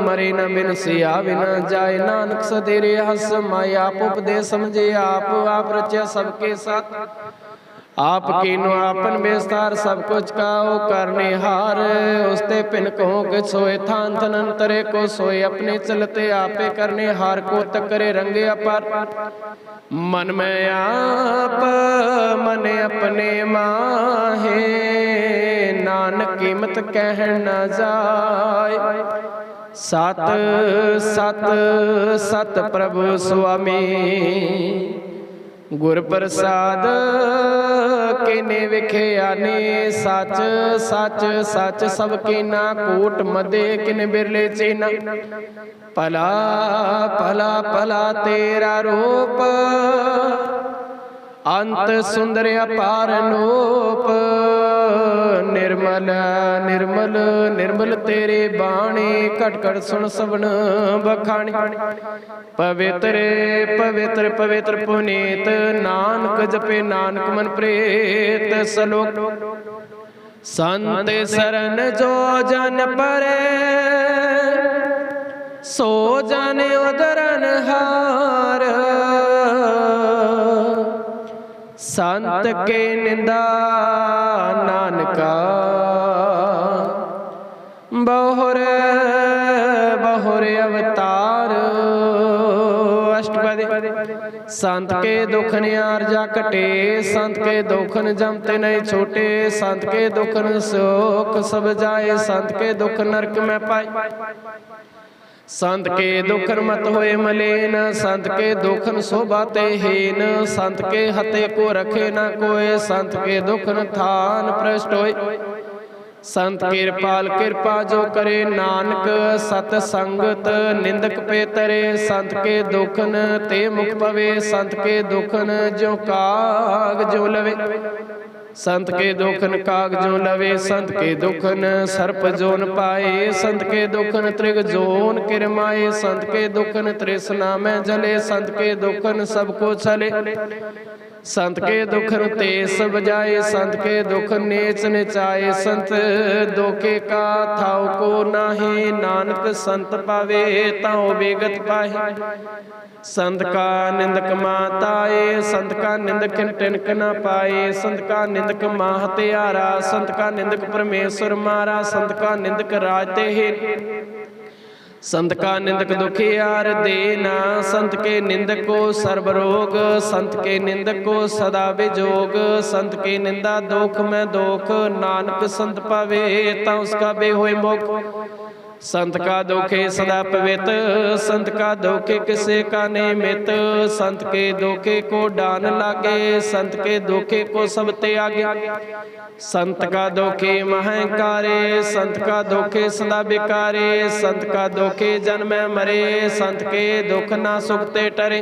मरे न बिन सिया बिन जाए। नानक सधेरे हस माय आप उपदेश समझे आप रचा सबके साथ। आप कीनो आपन बेस्तार सब कुछ काओ करने हार। उसते पिन कहो कि सोए थान तनंतरे को सोए अपने चलते आपे करने हार को तकरे रंगे अपार। मन में आप मन अपने माहे नानक कीमत कह न जाए। सत सत सत प्रभु स्वामी गुर प्रसाद किने विखिया ने। सच सच सच सब कीना कूट मदे किन बिरले चीना। पला पला पला तेरा रूप अंत सुंदर अपार नूप। निर्मल निर्मल निर्मल तेरे बाणी कट कट सुन सबन बखानी। पवित्र पवित्र पवित्र पुनीत नानक जपे नानक मन प्रेत। सलोक संत शरण जो जन परे सो जन उदरन हार। संत के निंदा नानका बहुर बहुर अवतार। अष्टपदी संत के दुखन आरजा कटे। संत के दुखन जमते नहीं छोटे। संत के दुखन शोक सब जाए। संत के दुख नरक में पाए। संत के दुखन मत होए मलेन। संत के दुखन शोभाते हीन। संत के हते को रखे न कोय। संत के दुखन थान प्रष्ट होए। संत कृपाल कृपा जो करे नानक। सत संगत निंदक पे तरे। संत के दुखन ते मुख पवे। संत के दुखन जो काग जो लवे। संत के दुखन काग जो लवे। संत के दुखन सर्प जोन पाए। संत के दुखन त्रिग जोन किरमाए। संत के दुखन तृष्णा में जले। संत के दुखन सबको छले। संत के दुखन तेस बजाए। संत के दुख नेच नचाए। संत दोखे का थाव को नाहे। नानक संत पावे ताओ बेगत पाहे। संत का निंदक माताए। संत का निंदक तिनक न पाए। संत का निंदक माहत्यारा। संत का निंदक परमेश्वर मारा। संत का निंदक राजते है। संत का निंदक दुखियार देना। संत के निंदक को सर्वरोग। संत के निंदक को सदा विजोग। संत की निंदा दोख में दोख। नानक संत पावे ता उसका बे होए मोख। संत का दोखे सदा पवित्र। संत का दोखे किसे का निमित। संत के दोखे को डान लागे। संत के दोखे को सब त्यागे। संत का दोखे महंकारे। संत का दोखे सदा बिकारे। संत का दोखे जन्म मरे। संत के दुख ना सुखते टरे।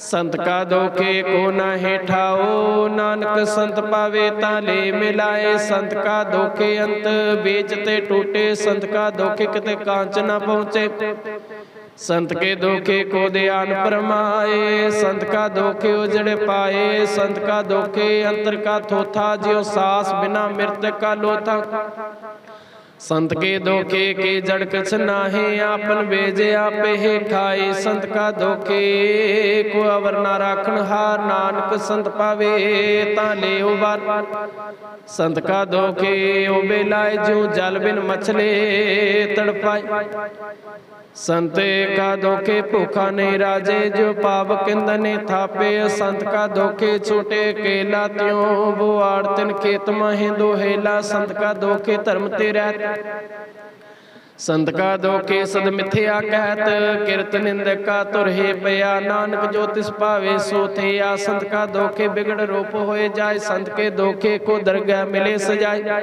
संत का दोखे को ना हेठाओ। नानक संत पावे ताले मिलाए। संत का दोखे अंत बेचते टूटे। संत का दोखे किते कांच न पहुँचे। संत के दोखे को ध्यान परमाए। संत का दोखे उजड़ पाए। संत का दोखे अंतर का थोथा जियो सास बिना मृत का लोथा। संत के दोखे के जड़ कछ नाहे। आपन बेजे आपे हे खाए। संत का दोखे को अवर ना राखन हार। नानक संत पावे ताले उबार। संत का दोखे ओ बेलाए जो जल बिन मछले तड़पाए। संत का दोखे भूखा नहीं राजे। जो पाप किंदने थापे। संत का दोखे छोटे केला त्यों बुआड़ तिन खेत महे दोहेला। संत का दोखे धर्म ते रहत। संत का दोखे सद मिथ्या कहत। किरत निंदक का तुरहे पया। नानक जो तिस पावे सो थिया। संत का दोखे बिगड़ रूप होए जाए। संत के दोखे को दरगाह मिले सजाए।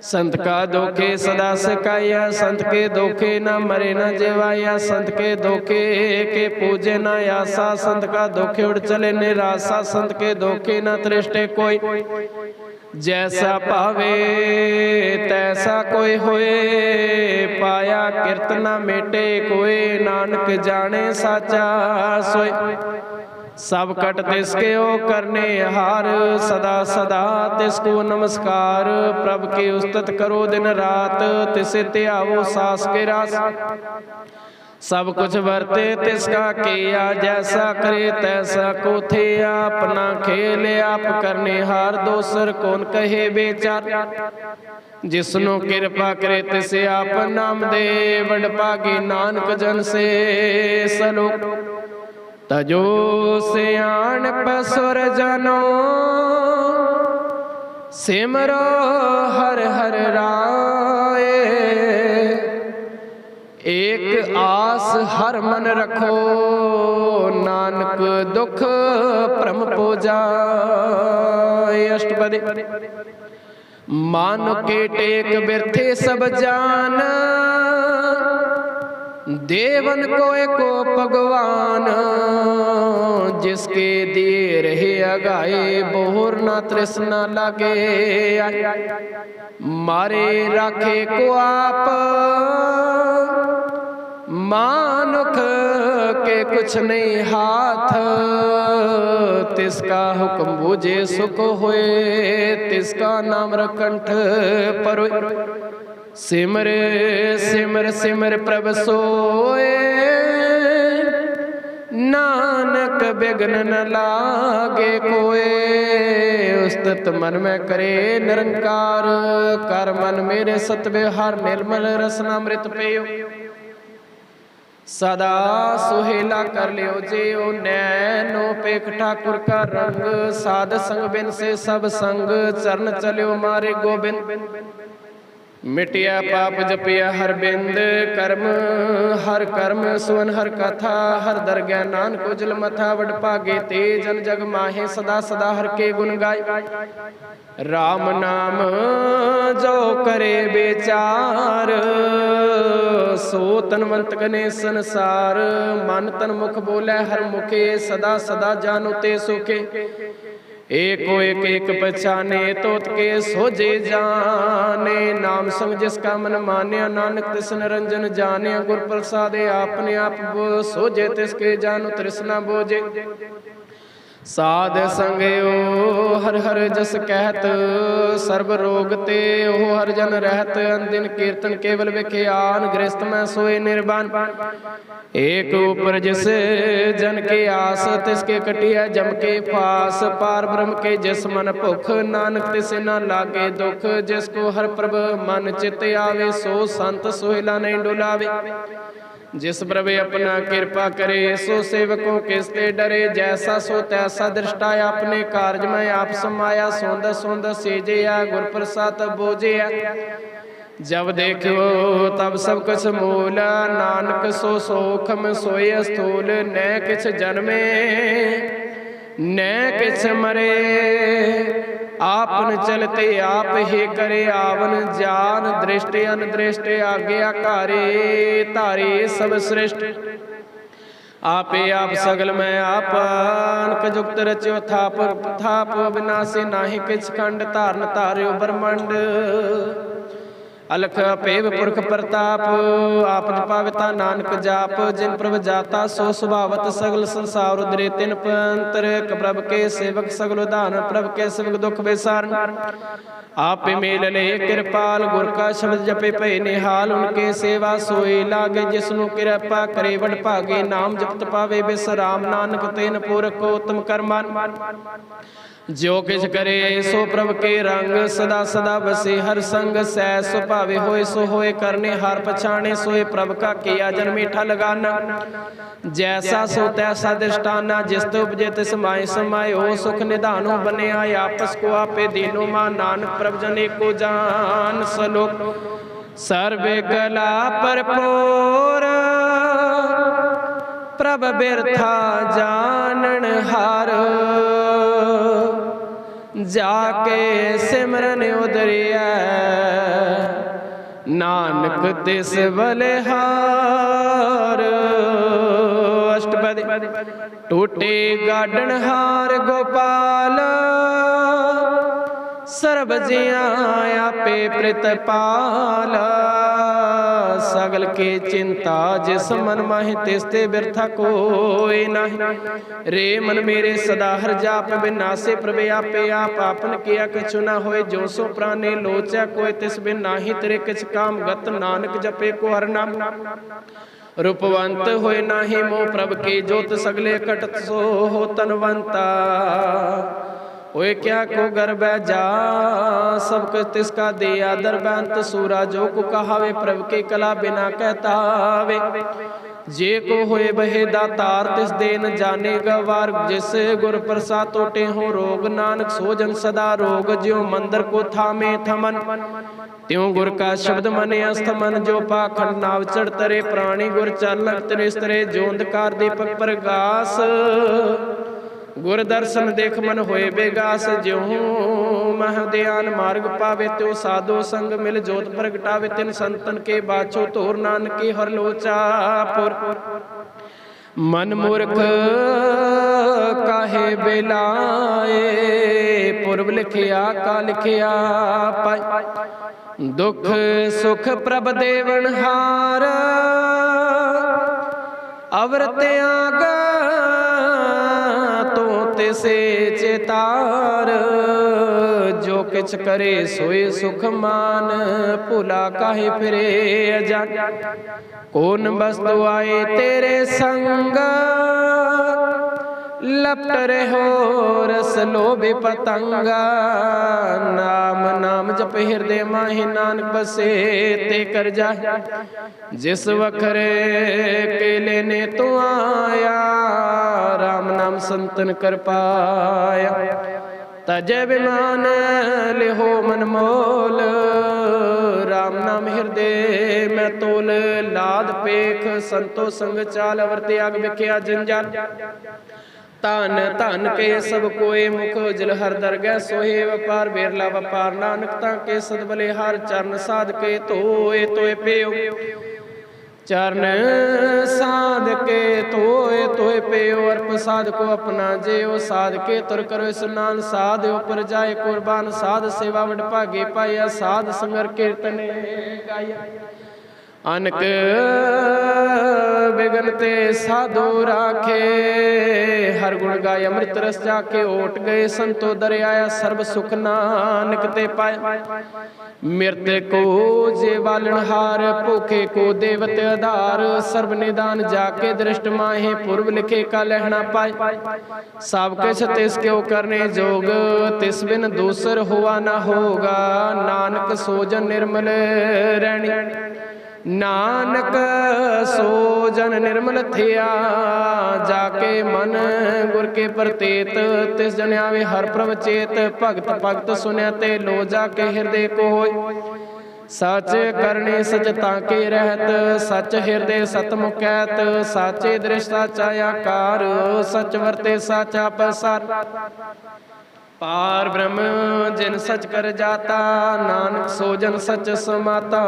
संत का दोखे सदा सकाया। संत के दोखे न मरे न जेवाया। संत के दोखे के पूजे न आसा। संत का दोखे उड़ चले निराशा। संत के दोखे न तृष्टे कोई। जैसा पावे तैसा कोई होए। पाया कीर्तना मेटे कोई। नानक जाने साचा सोए। सब कट तिसके ओ करने हार, सदा सदा तिसको नमस्कार। प्रभ की उस्तत करो दिन रात, तिसे त्यावो सास के रास। सब कुछ वर्ते तिसका किया, जैसा करे तैसा को थे। अपना खेल आप करने हार, दोसर कौन कहे बेचार। जिसनो कृपा करे तिसे आप नाम दे, बड़ भागी नानक जन से सलोक। तजो सियाण पसुर जनो, सिमरो हर हर राय। एक आस हर मन रखो, नानक दुख परम पूजाए। अष्टपदी। मानो के टेक बिरथे सब जान, देवन को एको भगवान। जिसके दिए रहे अगाए, बोहर ना तृष्णा लागे। मारे राखे को आप, मानुख के कुछ नहीं हाथ। तिसका हुक्म बूझे सुख होए, तिसका नाम रकंठ परोए। सिमर सिमर सिमर प्रभ सोए, नानक बिघ्न न लागे कोए। उस्तत मन में करे निरंकार, कर मन मेरे सत व्यवहार। निर्मल रसनामृत पेयो, सदा सुहेला कर लियो जियो। नैनो पेख ठाकुर का रंग, साध संग बिन से सब संग। चरण चलियो मारे गोबिंद, मिटिया पाप जपिया हर बिंद। कर्म हर कर्म सुवन हर कथा, हर दरगह नानक उजल मथा। वड भागे ते जन जग माहे, सदा सदा हर के गुण गाय। राम नाम जो करे बेचार, सो तनवंत गने संसार। मन तन मुख बोले हर मुखे, सदा सदा जानो ते सुखे। एको एक एक पहचाने, तोत के सोजे जाने। नाम संग जिसका मन मान्या, नानक तिस निरंजन जाने। गुर प्रसादे आपने आप सोजे, तिसके जानो तृष्णा बोझे। साध संग ओ हर हर जस कहत, सर्व रोग ते ओ हर जन रहत। अंदिन कीर्तन केवल विख्यान, गृहस्थ में सोए निर्वाण। एक ऊपर जिस जन के आस, तिसके कटिया जम के फास। पार ब्रह्म के जिस मन भुख, नानक तिसे न लागे दुख। जिसको हर प्रभ मन चित आवे, सो संत सोहिला नहीं डुलावे। जिस प्रभु अपना कृपा करे, सो सेवकों किसते डरे। जैसा सो तैसा दृष्टा, अपने कार्य में आप समाया। सौंद सौंद सेजया, गुर प्रसाद बोझया। जब देखो तब सब कुछ मूल, नानक सो सोखम सोय स्थूल। न किछ जन्मे न किछ मरे, आपन चलते आप ही करे। आवन जान दृष्टि अनदृष्ट, आज्ञाकारी तारी सब श्रेष्ठ। आपे आप सगल में आपन, जुक्त रच्यो थाप थाप। विनाशी नाहि किछ खंड, धारण तार्यो ब्रह्मंड। अलख अपेव पुरख प्रताप, आप पाविता नानक जाप। जिन प्रभ जाता सो स्वभावत, सगल संसार उदरे तिन पंतर। प्रभ के सेवक सगल दान, प्रभ के सेवक दुख बेसारन। आप मेल ले कृपाल, गुर का शब्द जपे पे निहाल। उनके सेवा सोई लागे, जिसनु कृपा करे वड भागे। नाम जपत पावे बिसराम, नानक तेन पुरख उत्तम कर्मान। जो किछ करे सो प्रभ के रंग, सदा सदा बसे हर संग। सै सुभावे होए सो होए करने हार, पछाणे सोए प्रभ का किया जन मीठा लगाना। जैसा सो तैसा दृष्टाना, जिस तो उपजे तिस माय समाय। हो सुख निधानो बने आय, आपस को आपे दीनो मान। नानक प्रभ जने को जान सलोक, सर्वे कला परपोर। प्रभ बिरथा जानन हार, जाके सिमरन उदरिया। नानक तिस बलिहार। अष्टपदी। टूटे गाडन हार गोपाल, सर्ब जिया आपे प्रितपाल। सगल के चिंता जिस मन माहि तिसते बिरथा कोई नाही। रे मन मेरे सदा हर जाप बिनासे प्रभु आपे आप आपन किया कछु न होए। जो सो प्राणे लोचा कोई तिस बिन नाही तेरे किछ काम गत नानक जपे को हर नाम। रूपवंत होए नाही मोह प्रभ के जोत सगले कटत सो हो तनवंता। ओए क्या को गर्भ जा सब कुछ तिसका दे आदर बेंत सूरा जो को कहावे प्रभ के कला बिना कहतावे। जे को होए बहे दातार तिस दे न जाने गवार। जिस गुर प्रसाद टोटे हो रोग नानक सो जन सदा रोग। ज्यों मंदिर को थामे थमन त्यों गुर का शब्द मने अस्थमन। जो पाखंड नाव चढ़ तरे प्राणी गुर चालक तरे तरे। जो अंधकार दीपक प्रगास गुर दर्शन देख मन होए बेगास। ज्यों मह ध्यान मार्ग पावे त्यो साधो संग मिल जोत प्रगटावे। तिन संतन के बाछो तोर नानक के हर लोचा पुर। मन मूर्ख काहे बेलाए पूर्व लिखिया का लिखिया पाए। दुख सुख प्रभ देवन हार अवरत आग से चेतार। जो किछ करे सोए सुख मान भुला काहे फिरे अजान। कौन वस्तु आए तेरे संग लपट रहो रस लोभे पतंगा। नाम नाम जप हृदय माहि नानक बसे ते कर जाए। जिस वखरे के लेने तो आया राम नाम संतन कर पाया। तजय विमान लिहो मन मोल राम नाम हृदय में तोल। लाद पेख संतो संग चाल अवर त्याग बिख्या जंजाल। धन धन के सब कोए मुख उजल हर दरगह सोहे व्यापार बेरला व्यापार। नानक ता के सदबले हार चरण साध के तोए तोए पेयो। चरण साध के तोए तोए पेयो। अर्प साध को अपना जेओ साध के तुर करो स्नान। साध ऊपर जाए कुर्बान साध सेवा वड भागे पाया। साध संगर कीर्तने गाया अनक बिगनते साधु राखे। हर गुण गाय अमृत रस जाके ओट गए संतो दर आया। सर्व सुख नानक ते पाया। मृत को जे वालनहार भूखे को देवत आधार। सर्व निदान जाके दृष्ट माहे पूर्व लिखे का लहना पाए। सब किछ तिस क्यों करने जोग तिस बिन दूसर हुआ न होगा। नानक सोजन निर्मल रहनी नानक सोजन निर्मल थिया। जाके मन गुर के प्रतीत तिस जन आवे हर प्रभ चेत। भगत भगत सुनया ते लो जाके हृदय को होय। सच करने सचता के रहत सच हृदय सत मुकैत। साचे दृष्ट साचा आकार सच वर्ते साचा पसार। पार ब्रह्म जिन सच कर जाता नानक सोजन सच समाता।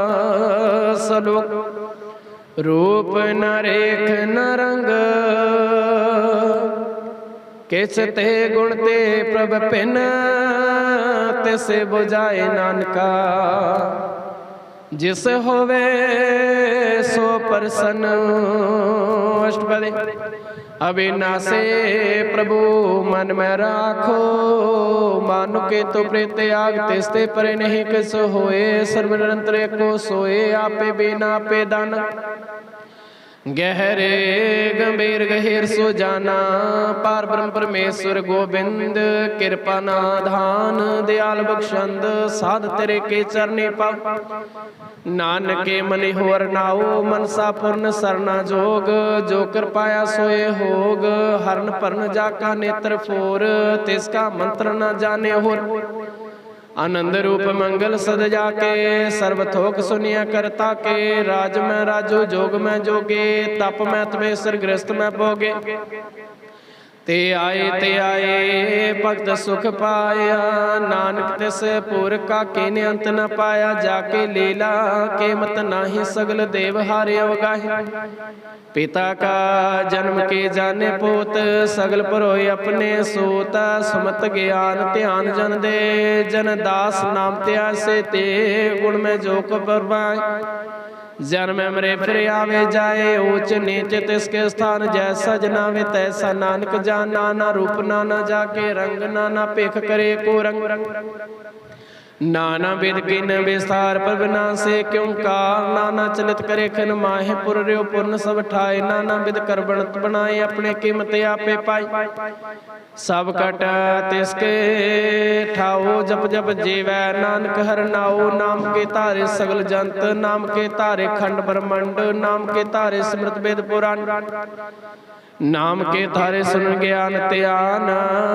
सलोक रूप न रेख न रंग किछ ते गुण ते प्रभ पिन। तिसे बुझाए नानका जिस होवे सो प्रसन्न। अष्टपदी अविनाशे प्रभु मन में राखो। मानु के तो प्रेत आग तिसते परे नहीं किस होए। सर्व निरंतर को सोए आपे बिना पे दान। गहरे गंभीर गहिर सो जाना पार ब्रह्म परमेश्वर गोविंद। कृपा नाधान दयाल बख्शंद साध तेरे के चरने पाओ। नानक के मनि होर नाओ मनसा पूर्ण सरना जोग। जो कर पाया सोए होग हरन परन जाका नेत्र फोर। तिसका मंत्र न जाने होर आनंद रूप मंगल सद जाके। सर्व थोक सुनिया करता के राज में राजो जोग में जोगे। तप में तपेसर गृहस्थ में भोगे। ते आए भक्त सुख पाया। नानक तिस पुर का केने अंत न पाया। जाके लीला के मत नाही सगल देव हारे अवगाहे। पिता का जन्म के जाने पोत सगल परोए अपने सोता। सुमत ज्ञान ध्यान जन दे जन दास नाम त्याग से ते गुण में जो को परवाए। जन्म मरे फिर आवे जाए, ऊंच नीच तिसके स्थान, जैसा जनावे तैसा नानक जान। नाना रूप नाना जाके रंग, नाना पेख करे को रंग। नाना विध किन विस्तार पर विनाशे क्यों कार, नाना चलित करे खिन माहे पुर र्यो पूर्ण सब ठाए। नाना विध कर बनत बनाए, अपने कीमत आपे पाई। सब कट तिसके ठाओ, जप जप जीवै नानक हर नाओ। नाम के तारे सगल जंत, नाम के तारे खंड ब्रह्मंड, नाम के तारे स्मृत वेद पुराण। नाम के तारे सुन ज्ञान त्यान,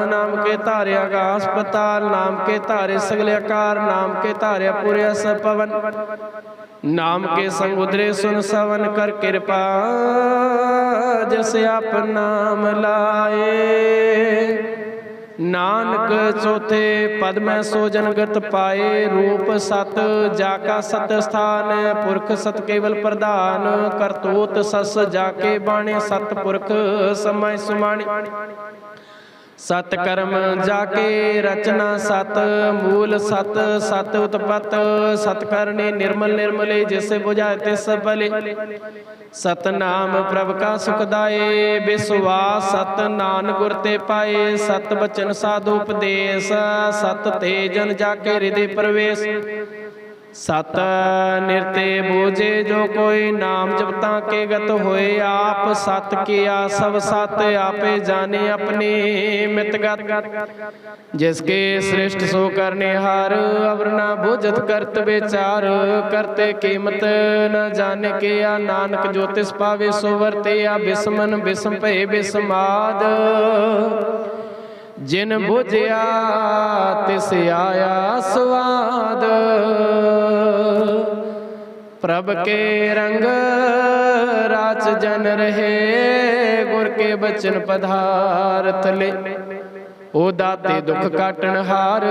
नाम के तारे आकाश पताल। नाम के तारे सगले आकार, नाम के तारे पूरे सब पवन। नाम के संग उतरे सुन सवन, कर कृपा जैसे आप नाम लाए। नानक चौथे पद में सो जनगत पाए, रूप सत जाका सत स्थान। पुरख सत केवल प्रधान, करतूत सस जाके बाणे। सत पुरख समय सुमाणी, सत कर्म जाके रचना। सत मूल सत, सत उत्पत। सत करने निर्मल निर्मले, जैसे बुझाए तिस भले। सतनाम प्रभ का सुखदाए, विश्वास सत नान गुर ते पाए। सत बचन साधु उपदेश, सत ते जन जाके हृदय प्रवेश। सत निरते बूझे जो कोई, नाम जपता के गत होए आप। सत किया सब सत, आपे जाने अपने मितगत। जिसके श्रेष्ठ सो करने हार, अवर न बुझत करत विचार। करते कीमत न जाने के या, नानक ज्योतिष पावे सो वर्ते। या बिस्मन बिस्म पे बिस्माद, जिन बुझिया तिस आया स्वाद। प्रभ के रंग राच जन रहे, गुर के बचन पदार्थ ले। ओ दाते दुख काटन हार,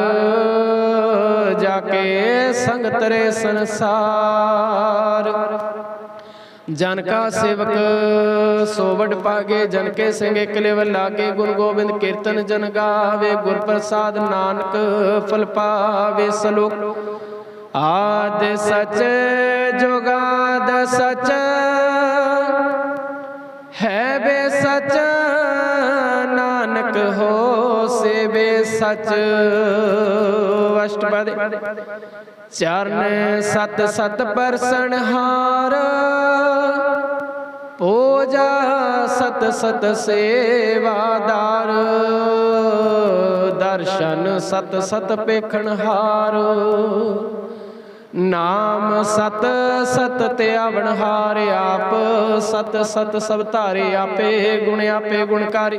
जाके संग तरे संसार। जन का सेवक सोवड पागे, जन के सिंह एकलेव लागे। गुण गोविंद कीर्तन जन गावे, गुर प्रसाद नानक फल पावे। सलोक आद सच जुगाद सच, है बे सच नानक हो से बे सच। अष्टपद चरण सत सत परसन हार, पूजा सत सत सेवादार। दर्शन सत सत पेखन हार, नाम सत सत त्यावण हार। आप सत सत सब धारे, आपे गुण आपे गुणकारी।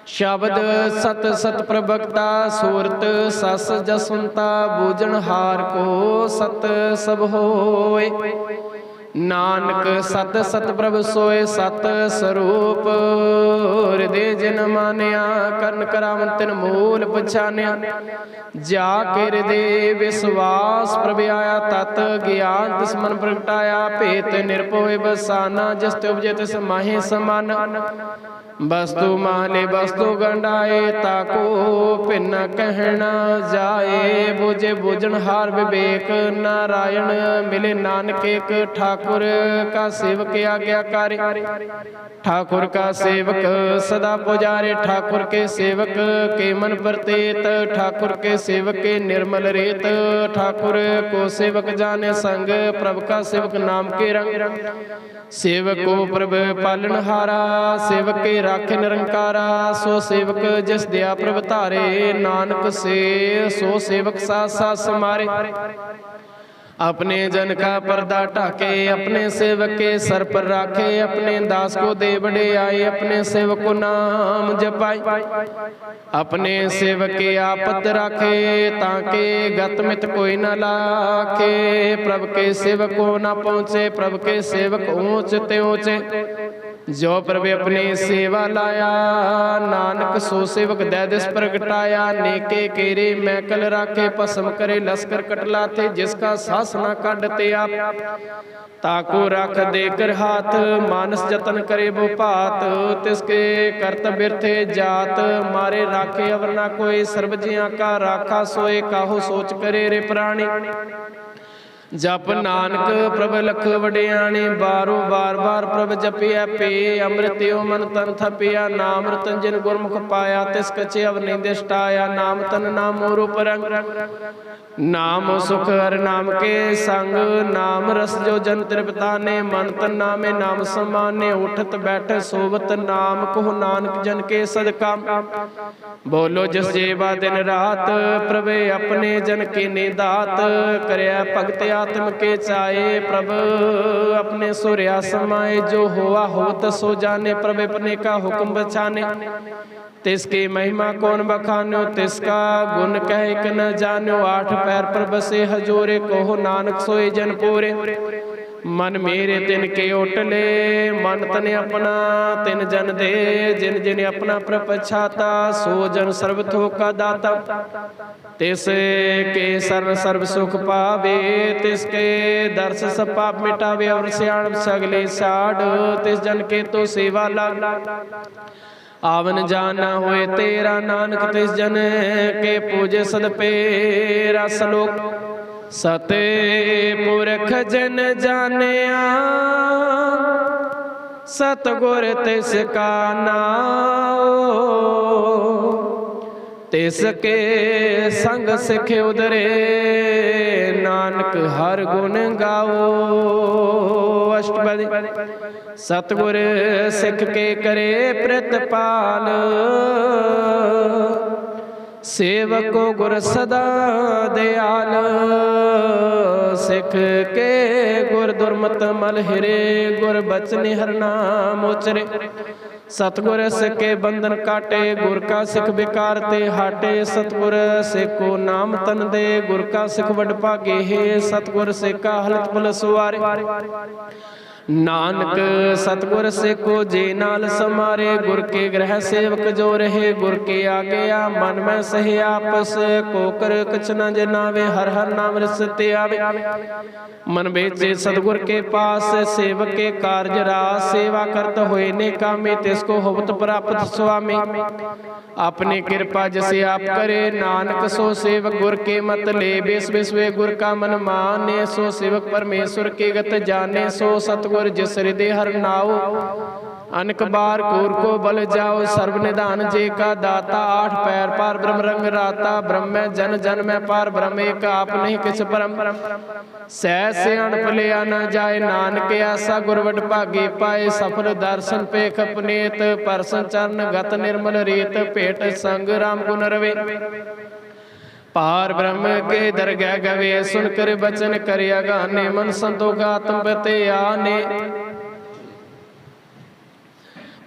शब्द सत सत प्रभक्ता, सूरत सस जसवंता। बूझन हार को सत सब होए, नानक सत सत प्रभ सोए। सत स्वरूप हृदय जिन मानिया, करण करावन तिन मूल पछानिया। जाके हृदय विश्वास प्रभ आया, तत ज्ञान तिस मन प्रगटाया। भेत निरपोय बसाना, जिस ते उपजे तिस माहे समान। वस्तु माले वस्तु गंडाए, ताको भिन्न कहना जाए। बुझे बुझन हार विवेक, नारायण मिले नानक एक। ठाकुर का सेवक आज्ञाकारी, ठाकुर का सेवक सदा पुजारे। ठाकुर के सेवक के मन प्रतीत, ठाकुर के सेवक के निर्मल रेत। ठाकुर को सेवक जाने संग, प्रभु का सेवक नाम के रंग। सेवक को प्रभ पालन हारा, सेवक के राखे निरंकारा। सो सेवक जिस दया प्रभ धारे, नानक से सो सेवक साथ साथ समारे। अपने जन का पर्दा ढाके, अपने सेवक के सर पर राखे। अपने दास को दे बड़े आए, अपने सेवक को नाम जपाई। अपने सेवक के आपत राखे, ताके गत मित कोई न लाखे। प्रभ के सेवक को न पहुँचे, प्रभ के सेवक ऊंच ते ऊंचे। जो प्रभ अपनी सेवा लाया, नानक सो सेवक दै दिस प्रगटाया। नेके केरे मैकल राखे, भस्म करे लश्कर कटला थे। जिसका सास न काटते आप, ताको रख देकर हाथ। मानस जतन करे वो पात, तिसके कर्तव्य थे जात। मारे राखे अवर ना कोई, सर्व जिया का राखा सोए। काहू सोच करे रे प्राणी, जप नानक प्रभ लख वडियाणी, बारो बार बार प्रभ जपिया पे। अमृत्यो मन तन थपिया, नाम रतन जिन गुरमुख पाया। तिस कछे अवर नहीं दिष्टाया, नाम तन नाम रूप रंग। नाम सुख हर नाम के संग, नाम रस जो जन तृप्ता ने। मन तन नामे नाम समाने, उठत बैठत सोवत नाम को। नानक जन के सदका बोलो जिस जेवा दिन रात। प्रभे अपने जन के निदात, करया भगत आत्म के चाहे। प्रभ अपने सूर्या समाए, जो हुआ होत सो जाने। प्रभ अपने का हुक्म बचाने, तिसकी महिमा कौन बखान्यो। तिसका गुण कह के न जान्यो, आठ पैर पर बसे हजूरे। कहो नानक सोए जन पूरे, मन मेरे तिन के ओटले। मन तन अपना तिन जन दे, जिन जिन अपना प्रपछाता। सो जन सर्व थोक का दाता, तिस के सर्व सर्व सुख पावे। तिसके दर्श सब पाप मिटावे, और सियाण सगले साड। तिस जन के तो सेवा लाग, आवन जाना होए तेरा। नानक तिस जन के पूजे सद पेरा। सलोक सते पुरख जन जानिया, सतगुर तिसका नाम। तिसके संग सिख उदरे, नानक हर गुण गाओ। अष्टपदी सतगुर सिख के करे प्रतिपाल। सेवको गुर सदा दयाल, सिख के गुर दुर्मत मल हिरे। गुर बचन हर नाम उचरे, सतगुर सिखे बंधन काटे। गुर का सिख बेकार ते हाटे, सतगुर सिखो नाम तन दे। गुर का सिख वड भागे हे, सतगुर सिखा हलत पल सुवारे। नानक सतगुर सिखो जे नाल समारे। गुर के ग्रह सेवक जो रहे, गुर के आगे आ मन में सहे। आपस को कर कछ न जनावे, हर हर नाम रसते आवे। मन बेचे सतगुर के पास, सेवक के कार्य रास। सेवा करत होए ने कामे, तिसको होवत प्राप्त स्वामी। अपनी कृपा जैसे आप करे, नानक सो सेवक गुर के मत ले। बेस बेसवे गुर का मन माने, सो सेवक परमेश्वर के गत जाने। सो सतगुर जिस हृदय हर नाओ, अनक बार कूर को बल जाओ। सर्व निधान जे का दाता, आठ पैर पार ब्रह्म रंग राता। ब्रह्म जन जन में पार ब्रह्म एक, आप नहीं किस परम। सह सियाण भलिया न जाए, नानक आसा गुरवड भागी पाए। सफल दर्शन पेख अपनेत, परसन चरण गत निर्मल रीत। भेट संग राम गुण रवे, पार ब्रह्म के दरगह गवे। सुनकर बचन करिया गाने, मन संतोख आत्म बते आने।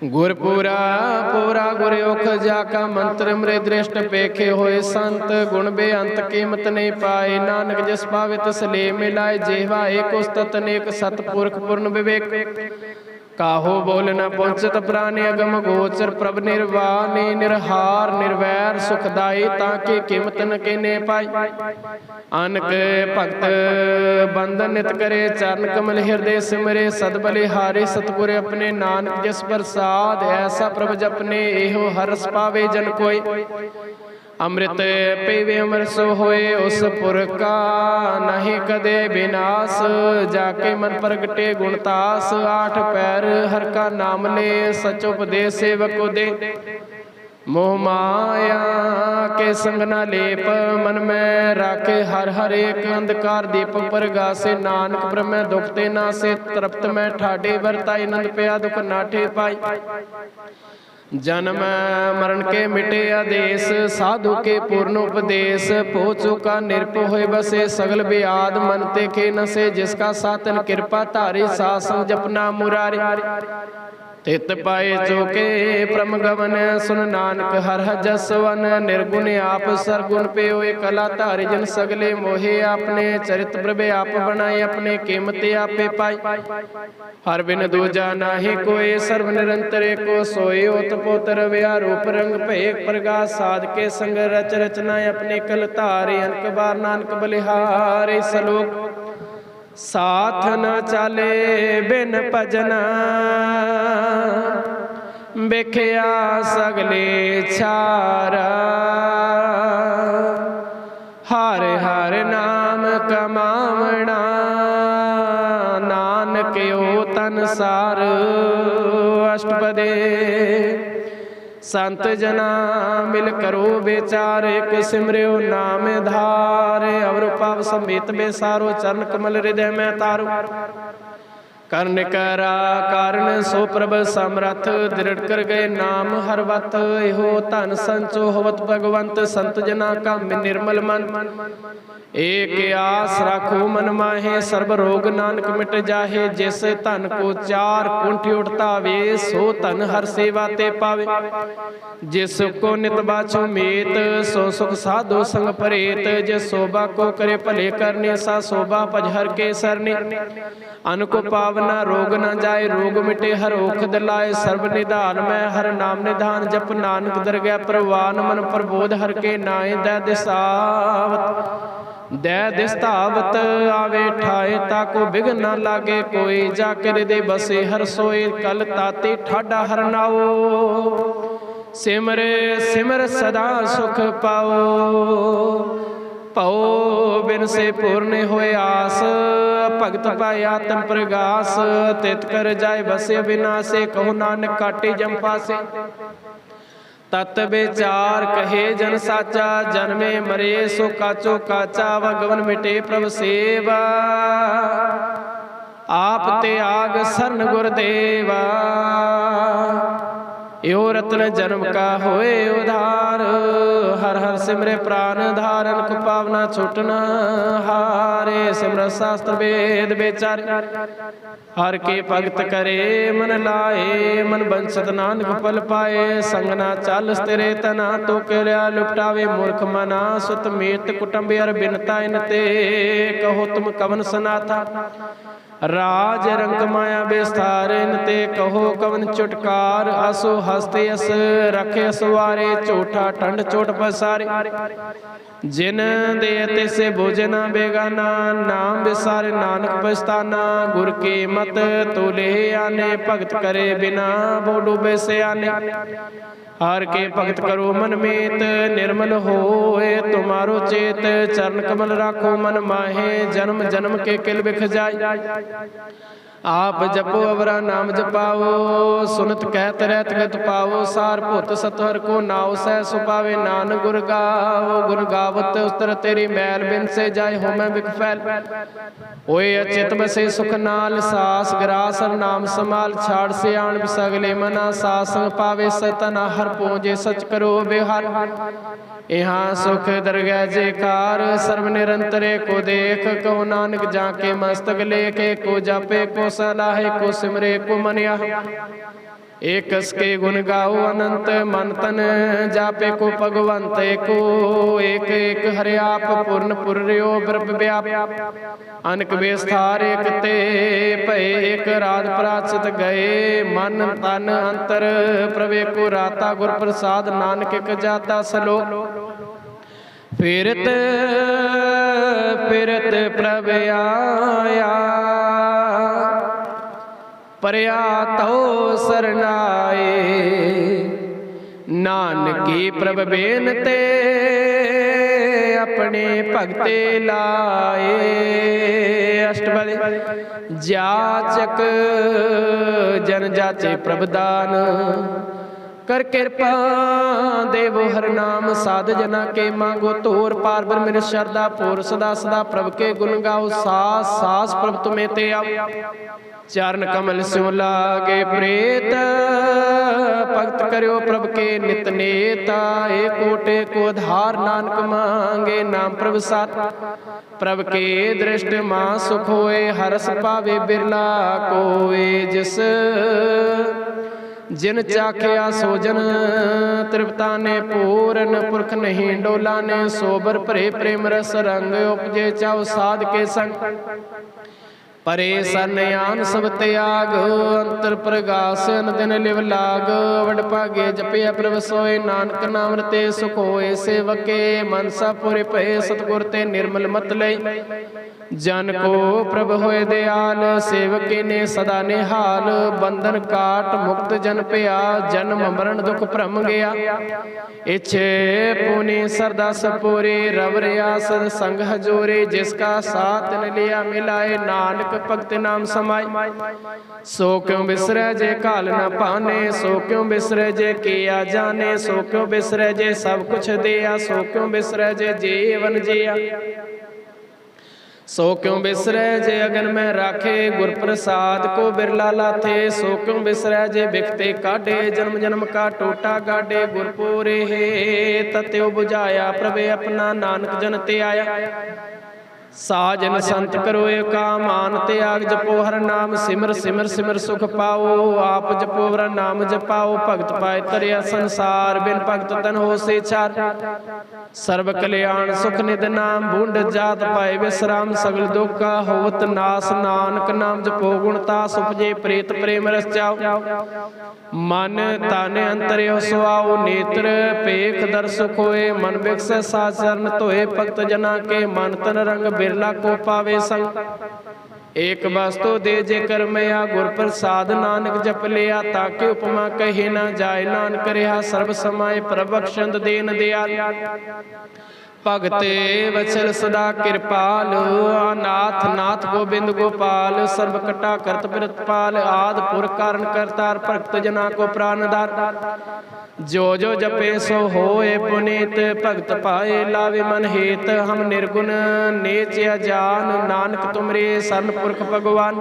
गुर पूरा पूरा गुर ओख जाका, मंत्र मृ दृष्ट पेखे होए संत। गुण बेअंत कीमत नहीं पाए, नानक जस पावे तस ले मिलाए। जेवा एक उस्तत अनेक, सतपुरख पूर्ण विवेक। काहो बोल न पहुंचत प्राणी, अगम गोचर प्रभ निर्वाणी। निर्हार निर्वैर सुखदाई, ताके कीमत न केने पाई। अनक भक्त बंधन नित करे, चरण कमल हृदय सिमरे। सदबलिहारी सतगुर अपने, नानक जिस प्रसाद। ऐसा प्रभ जपने, एहो हरस पावे जन कोई। अमृत पीवे अमर सो होए, उस पुर का नहीं कदे विनाश। जाके मन प्रगटे गुणतास, आठ पैर हर का नाम ले। सच उपदेश सेवक को दे, मोह माया के संग न लेप। मन में राखे हर हर एक, अंधकार दीपक पर गासे। नानक ब्रह्म दुख ते ना से, तृप्त में ठाडे वरताई। नंद पया दुख नाठे पाई, जन्म मरण के मिटे आदेश। साधु के पूर्ण उपदेश, पोचो का निरप होए बसे। सगल बियाद मन ते के नसे, जिसका सातन कृपा तारी। सासन जपना मुरारी, तित पाए चौके प्रम गवन। सुन नानक हर जसवन, निर्गुण आप सरगुण पे होए। कला तारी जन सगले मोहे, आपने चरित प्रभे आप बनाए। अपने कीमते आपे पाई, हर बिन दूजा नाही कोई। सर्व निरंतर को सोए, ओत पोत रव्या। रूप रंग भेक प्रकाश, साध के संग रच रचना। अपने कल तारे, अनक बार नानक बलिहारे। सलोक साथ न चले बिन भजना, बिखया सगले छारा। हर हर नाम कमावना, अनुसार अष्टपदे संत जना मिल करो बेचार एक सिमरियो नाम धार अवर पाव समेत बेसारो चरण कमल हृदय में तारो कर्ण करा कारण सो प्रभ समरथ दृढ़ कर गए नाम हरवत हो धन संचो होवत भगवंत संत जना का निर्मल मन एक आस राखो मन माहे सर्व रोग नानक मिट जाहे जिस धन को चार कुंठ उठता वे सो धन हर सेवा ते पावे जिस को नित बाछो मीत सो सुख साधो संग परेत जिस शोभा को करे भले करने सा शोभा पजहर के सरने अन को पावना रोग न जाए रोग मिटे हर ओख दिलाए सर्व निधान में हर नाम निधान जप नानक दरगह प्रवान मन प्रबोध हर के नाए दै दिसावत दै दिस्तावत आवे ठाए ताको बिघन न लागे कोई जाकर दे बसे हर सोए कल ताते ठाडा हर नाओ सिमर सिमर सदा सुख पाओ पाओ बिन से पूर्ण होए आस भगत पाए आत्म प्रगास तित कर जाए बसे विनाशे कहो नानक काटे जम पासे तत् विचार कहे जन साचा जन्मे मरे सो काचो काचा भगवन मिटे प्रभ सेवा आप त्याग सरन गुरदेवा यो रत्न जन्म का होए उधार हर हर सिमरे प्राण धारन को पावना छुटना हारे सिमर शास्त्र वेद बेचारे हर के भगत करे मन लाए मन बंसत नानक फल पाए संगना चाल स्थिरे तना तो केलिया लुपटावे मूर्ख मना सुत मीत कुटुंब अर बिनता इनते कहो तुम कवन सनाथा राज रंग माया विस्तार इनते कहो कवन चुटकार असो हस्ते अस रखे असवारे झूठा ठंड चोट पसारे जिन देते से भोजना बेगाना नाम विसारे नानक पछताना गुर के मत तोले आने भगत करे बिना वो डूबे से आने हार के भगत करो मन मेत निर्मल होए तुम्हारो चेत चरण कमल राखो मन माहे जन्म जन्म के किल बिख जाए आप जपो अवरा नाम जपाओ सुनत कहत रहत गत पाओ सार भुत सतहर को नाव सह सुपावे नान गुर गाओ गुर गावत उतर तेरी मैल बिन से जाए हो मैं बिक फैल ओए अचित बसे सुख नाल सास ग्रास नाम समाल छाड़ से आन बिसगले मना सासंग पावे सतना हर पूजे सच करो बिहार यहाँ सुख दरगह जेकार सर्व निरंतरे को देख कहो नानक जाके मस्तक लेके को जापे को सलाहे को सिमरे को मनिया एक के गुण गाओ अनंत मन तन जापे को भगवंत को एक एक हरे आप पूर्ण पुर्यो ब्रह्म व्याप अनक विस्तार एक ते भय एक रात प्राचित गए मन तन अंतर प्रवे को राता गुर प्रसाद नानक एक जाता सलोक फिरत फिरत प्रभ आया परया तो सरनाए नानकी प्रभ बेनते अपने भगते लाए अष्टपदी जाचक जन जाचे प्रभदान कर कृपा देवो हर नाम साध जना के मांगो तोर पार बर मेरे श्रद्धा पूर सदा सदा प्रभ के गुण गाओ सास सास प्रभ तुम्हें ते आओ चरण कमल स्यो लागे प्रेत भक्त करो प्रभ के नित नेता एक कोटे को धार नानक मांगे नाम प्रभ साथ प्रभ के दृष्ट मां सुख होए हरस पावे बिरला कोए जिस जिन चाख्या सोजन तृप्ता ने पूरन पुरख नहीं डोला ने सोबर भरे प्रेम रस रंग उपजे चाओ साध के संग परे सन्यान सब त्याग अंतर प्रगास दिन लिव लाग वड भागे जपे प्रभ सोए नानक नाम रते सुख होए सेवके मनसा पुरे पए सतगुर ते निर्मल मत ले जन को प्रभ होए दयाल, सेवके ने सदा निहाल। बंधन काट मुक्त जन पिया, जन्म मरण दुख भ्रम गया। इच्छे पुनि सरदा सपूरे, रव रिया सद संग हजूरे। जिसका साथ न लिया मिलाए, नानक भगत नाम समाए। सो क्यों बिसरै जे काल न पाने, सो क्यों बिसरै जे किया जाने। सो क्यों बिसरै जे सब कुछ दिया, सो क्यों बिसरै जे जीवन जिया। सो क्यों बिसरै जे अगन में राखे, गुर प्रसाद को बिरला लाथे। सो क्यों बिसरै जे बिखते काढ़े, जन्म जन्म का टोटा गाढ़े। गुरपुरे हे तत्यो बुझाया, प्रभे अपना नानक जन ते आया। साजन संत करो एका, मान त्याग जपो हर नाम। सिमर सिमर सिमर सुख पाओ, आप जपो हर नाम जपाओ। भगत पाए तरिया संसार, बिन भगत तन हो से चार। सर्व कल्याण सुख निध नाम, बूंद जात पाए विश्राम। सगल दुख का होवत नास, नानक नाम जपो गुणतास। उपजे प्रेत प्रेम रस जाओ, मन ताने अंतरे सुआओ। नेत्र पेख दर सुख होए, मन बिकस साज चरण धोए। भगत जना के मन तन रंग, बिरला को पावे संग। एक वस्तु दे जे कर मया, गुर प्रसाद नानक जप लिया। ताके उपमा कहे ना जाए, नानक रहा सर्व समाय। प्रभक्षंद देन दयाल, भगते वचल सदा कृपाल। अनाथ नाथ गोबिंद गोपाल, सर्व कटा करत प्रतपाल। आद पुर कारण करतार, भक्त जना को प्राणदार। जो जो जपे सो होए पुनीत, भगत पाए लावे मन हेत। हम निर्गुण नीच अजान, नानक तुमरे शरण पुरख भगवान।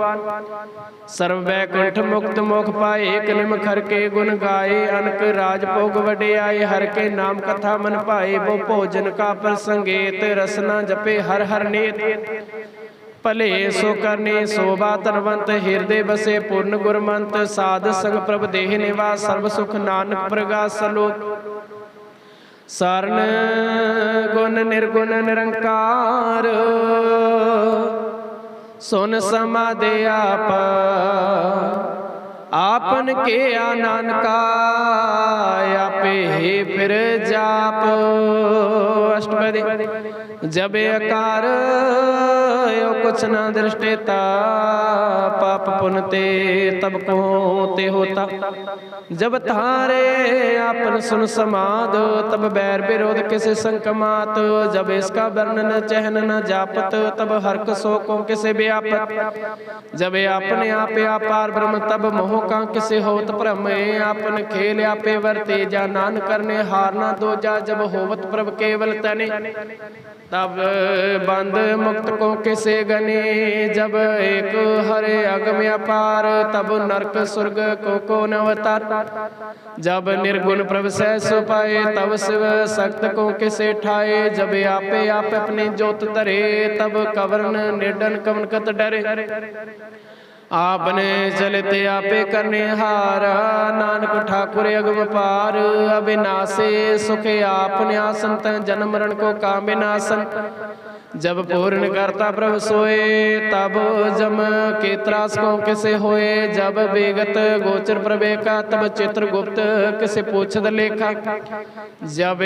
सर्व बैकुंठ मुक्त मोख पाए, एक निम खर के गुण गाए। अनक राज भोग वडे आए, हर के नाम कथा मन पाए। वो भोजन का प्रसंगेत, रसना जपे हर हर नेत। भले सो करने शोभा तनवंत, हृदय बसे पूर्ण गुरमंत। साध संग प्रभ देह निवास, सर्व सुख नानक प्रगास सलोक। शरण गुण निर्गुण निरंकार, सुन समाधि आप। आपन के नानका, आपे ही फिर जाप। अष्टपदी जब अकार यो कुछ न दृष्टिता, पाप पुण्य ते तब को ते होता। जब थारे आपन सुन समाद, तब बैर विरोध किसे संकमात। जब इसका वर्णन चहन न जापत, तब हर्क शोकों किसे व्यापत। जब आपने आपे अपार ब्रह्म, तब मोह का किसे होत भ्रम। आपन खेल आपे वर्ते, जा नान करने हारना दो जा। जब होवत प्रभ केवल तने, तब बंद मुक्त को किसे गने। जब एक हरे अगम अपार, तब नरक स्वर्ग को न अवतार। जब निर्गुण प्रभ सह सो पाए, तब शिव सक्त को किसे ठाए। जब आपे आप अपने जोत धरे, तब कवरन निर्डन कवन कत डरे। आपने चलते आपे करने हारा, नानक ठाकुर अगम पार। अविनाशी सुख आपने आसन, जन्म मरण को काम विनाशन। जब पूर्ण करता प्रभु सोए, तब जम के त्रास को किसे होए। जब बेगत गोचर प्रभे का, तब चित्रगुप्त किसे पूछद लेखा। जब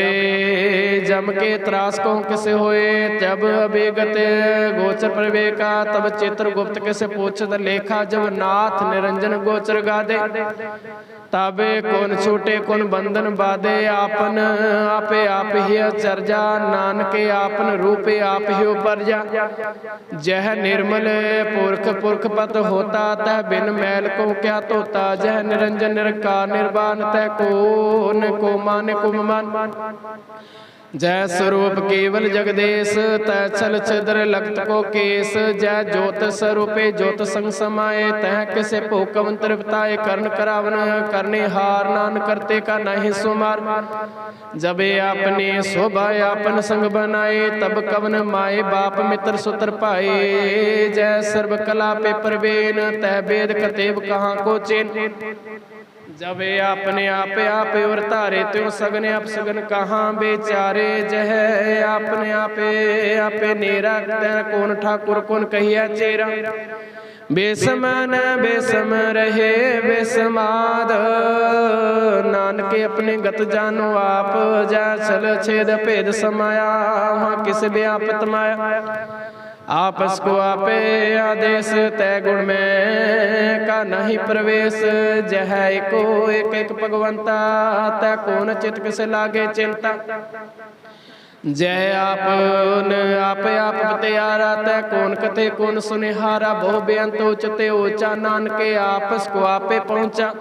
जम के त्रास को किसे होए, जब बेगत गोचर प्रभे का, तब चित्रगुप्त किसे पूछद लेखा। जब नाथ निरंजन गोचर गादे, तबे कौन छूटे कौन बंधन बाधे। आपन आपे आप ही चर्जा, नानके आपन रूपे आप ही उपरजा। जह निर्मल पुरख पुरख पत होता, तह बिन मैल को क्या तोता। जह निरंजन निरंकार निर्वाण, तह को माने कुम मान। जय स्वरूप केवल जगदेश, तय छल छिद्र लखत को केस। जय ज्योत स्वरूपे ज्योत संग समाये, तह किसे पोकवन तृप्ताए। कर्ण करावन करने हार, नान करते का नहीं सुमार। जब आपने शोभा आपन संग बनाए, तब कवन माए बाप मित्र सुतर पाए। जय सर्व कला पे प्रवीण, तह वेद कतेब कहाँ को चेन। जब आपने आप उतारे, त्यों सगने अपसगन कहाँ बेचारे। जह आपने आपे नेरा, कौन ठाकुर कौन कहिया चेरा। बेसमन बेसम रहे बेसमाद, नानके अपने गत जानो आप। जा छल छेद भेद समाया, वहाँ किस व्यापत माया। आपस को आपे आदेश तय गुण में का नहीं प्रवेश। जह एको एक एक भगवंता तय कौन चित किसे लागे चिंता। जय आपन आपे आप बतियारा तय कौन कथे कौन सुनिहारा। बहु बेअंत उचते ऊंचा नानके आपस को आपे पहुंचा।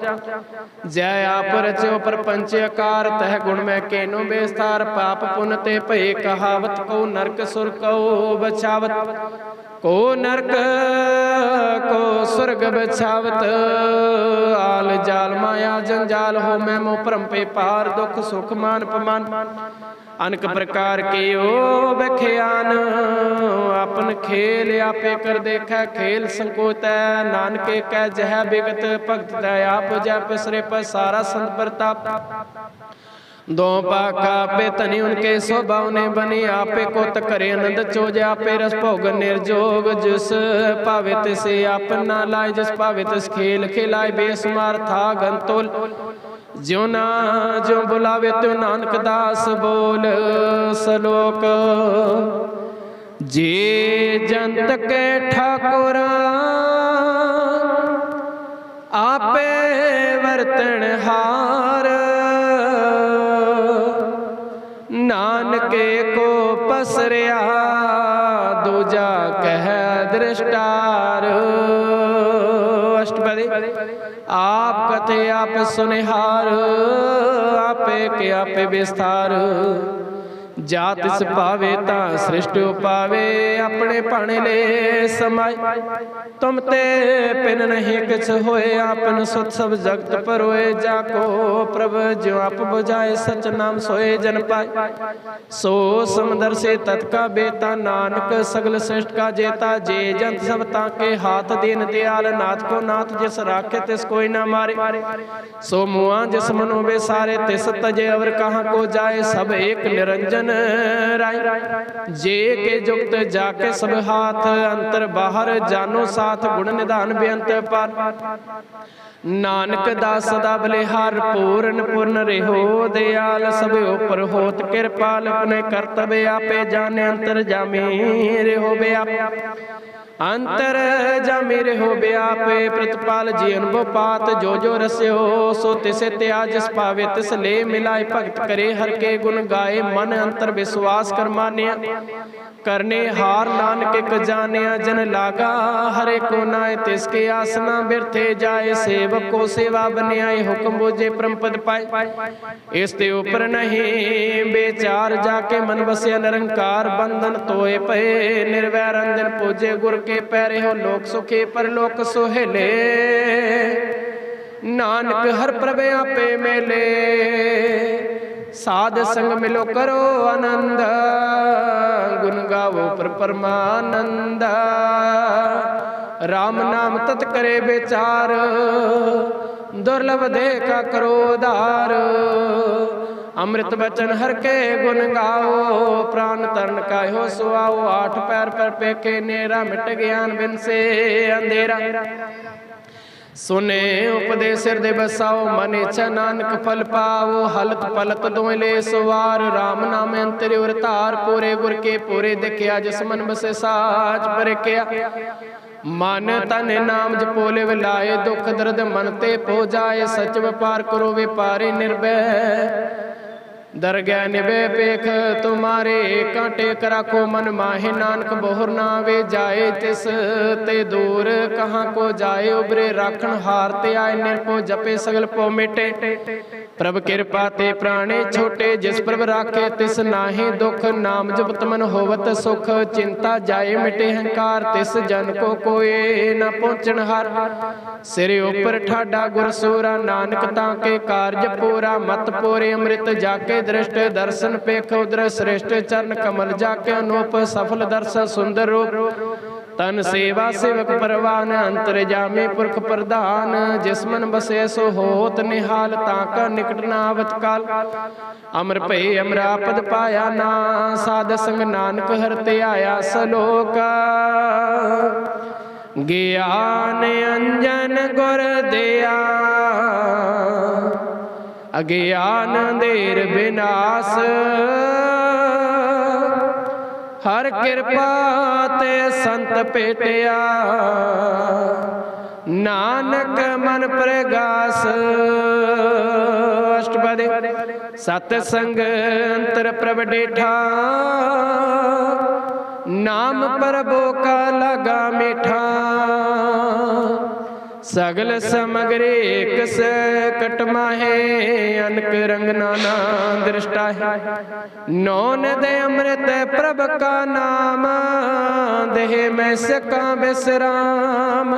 जय आप रचो प्रपंच आकार तह गुण में केनो बेस्तार। पाप पुन ते भय कहावत को नरक सुर को बचावत। को नरक को स्वर्ग बचावत। आल जाल माया जंजाल हो मैं मोह भ्रम पे पार। दुख सुख मान पमान अनेक प्रकार के ओ बख्यान। अपन खेल आपे कर देखा खेल संकोच है। नानके कह जह विगत भगत तय आप जय पसरे पर सारा संत प्रताप। दो पाका पे तनि उनके स्वभाव ने बनी। आपे को तकरे आनंद चोज आपे रस भोग निर्जोग। जिस पावे तिसे अपना लाए जिस पावे तिस खेल खिलाए। बेसुमार था गंतोल ज्यो ना ज्यो बुलावे त्यो नानक दास बोल। सलोक जे जंत के ठाकुर आपे वर्तन हार। नानके को पसरिया दूजा कह दृष्टार। अष्टपदी आप कथे आप सुनिहार। आपे के आपे विस्तार। जातिस पावे ता सृष्टि पावे। अपने पाने ले समाय तुम ते पिन नहीं किछ होए। आपन सुत सब जगत पर होए। जाको प्रभ जो आप बुझाए सच नाम सोए जन पाए। सो समदर से तत्का बेता नानक सगल श्रेष्ठ का जेता। जे जंत सब ताके हाथ दीन दयाल। नाथ को नाथ जिस राखे तिस कोई ना मारे। सो मुआ जिस मनो बे सारे तिस तजे अवर कहाँ को जाए। सब एक निरंजन राय जे के जुक्त जाके सब हाथ। अंतर बाहर जानो साथ गुण निधान बेअंत पार। नानक दास सदा बलिहार पूर्ण पूर्ण रेहो दयाल। सब ऊपर होत कृपाल अपने कर्तव्य आपे जाने। अंतर जामे रेहो बे आप अंतर जामे रेहो बे आपे। प्रतिपाल जी अनुभव पात जो जो रस्यो। सो तिसे त्याज जिस पावे तिस ले मिलाए। भगत करे हर के गुण गाए मन अंतर विश्वास कर मानिया। करने हार नानक एक जानिया। जन लागा हरे को नाय तिसके आसना बिरथे जाए। सेवक को सेवा बनियाए हुक्म बोझे परम पद पाए। इसते ऊपर नहीं बेचार जाके मन बसे निरंकार। बंधन तोए पे निर्वैर अंजन पूजे गुर के पैरे हो। लोक सुखे पर लोक सोहेले। नानक हर प्रभु आपे मेले। साध संग मिलो करो आनंद। गुण गावो पर परमानंद। राम नाम तत् करे विचार। दुर्लभ देखा करो उधार। अमृत बचन हर के गुण गाओ। प्राण तरण का हो सुआओ। आठ पैर पर पेके नेरा मिट ज्ञान बिन से अंधेरा। सुने उपदेश हृदय बसाओ। मन इच्छा नानक फल पाओ। हलत पलत दोले सुवार। राम नाम अंतरि उर तार। पूरे गुर के पूरे देखिया जिस मन बसे साच पर किया। मन तन नाम जपोले विलाए। दुख दर्द मन ते पो जाए। सच व्यापार करो व्यापारी निर्भय। दरगह निभे पेख तुम्हारे कांटे कराखो मन माहे। नानक बहुर नावे जाए तिस ते दूर कहाँ को जाए। उबरे राखण हार ते आए निर्भो जपे सगल पो मिटे। प्रभ कृपा ते प्राणे छोटे जिस प्रभ राखे तिस नाहि दुख। नाम जपत मन होवत सुख। चिंता जाए मिटे हंकार। तिस जन को कोई न पहुँचन हार। सिर ऊपर ठाडा गुर सूरा। नानक ताके कार्य पूरा। मत पोरे अमृत जाके दृष्ट। दर्शन पेख उदर श्रेष्ठ। चरण कमल जाके अनूप सफल दर्शन सुंदर रूप। तन सेवा सेवक परवान। अंतर जामे पुरख प्रधान। जिस मन बसे सो होत निहाल। ताका निकट नावत काल। अमर भय अमरा पद पाया ना। साध संग नानक हरते आया सलोका। ज्ञान अंजन गुर दिया। अज्ञान देर विनाश। हर कृपा ते संत भेटिया, नानक मन प्रगास। अष्टपदी। सतसंग अंतर प्रभ डेठा, नाम प्रभु का लगा मीठा। सगल समग्री एक से कटमा है, अनक रंग नाना दृष्टा है। नौन दे अमृत प्रभ का नाम, देह में सका विश्राम।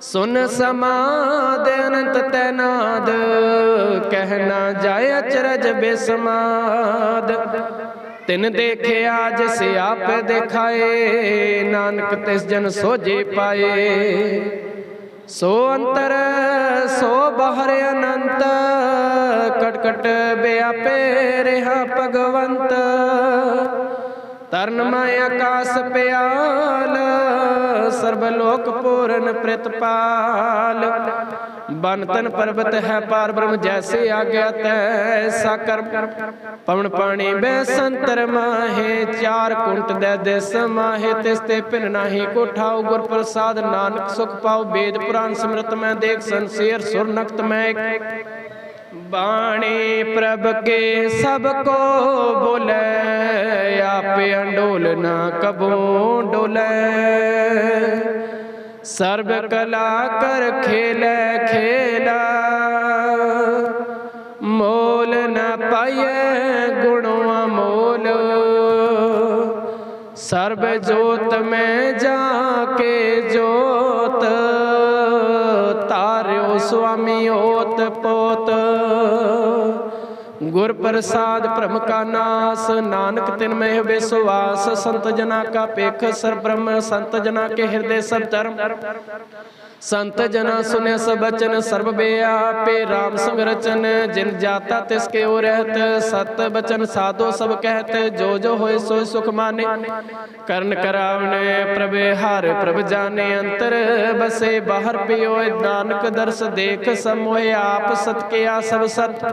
सुन समाद अनंत तैनाद, कहना जाय अचरज बेसमाद। तिन देखे आज से आप दिखाए, नानक तिस जन सोझे पाए। सो अंतर सो बाहर अनंत, कटकट व्यापे रहा भगवंत। तरनमय आकाश प्याल, सर्वलोक पूर्ण प्रतिपाल। बन तन पर्वत है पार ब्रह्म, जैसे आज्ञा तैसा कर्म। पवन पानी बैसंतर माहे, चार कुंट दे देस माहे। तिसते पिन नाही कोठाओ, गुर प्रसाद नानक सुख पाओ। वेद पुराण सिमरत में देख, संसेर सुर नक्त में। बाणी प्रभ के सबको बोले, आप अंडोल न कबो डोले। सर्व कला कर खेले खेला, मोल न पाए गुणों अमोल। सर्व जोत में जाके जोत, तार्यो स्वामी ओत पोत। गुर प्रसाद ब्रह्म का नाश, नानक तिन में विश्वास। संत जना का पेख सर ब्रह्म, संत जना के हृदय सब धर्म। संत जना सुने सब बचन, सर्व व्यापे राम संग रचन। जिन जाता तिसके ओ रहत, सत बचन साधो सब कहत। जो जो होए सो सुख माने, कर्ण करावने प्रभ हार। प्रभ जाने अंतर बसे, बाहर पियो नानक दर्श देख समोए। आप सत के आ सब सत,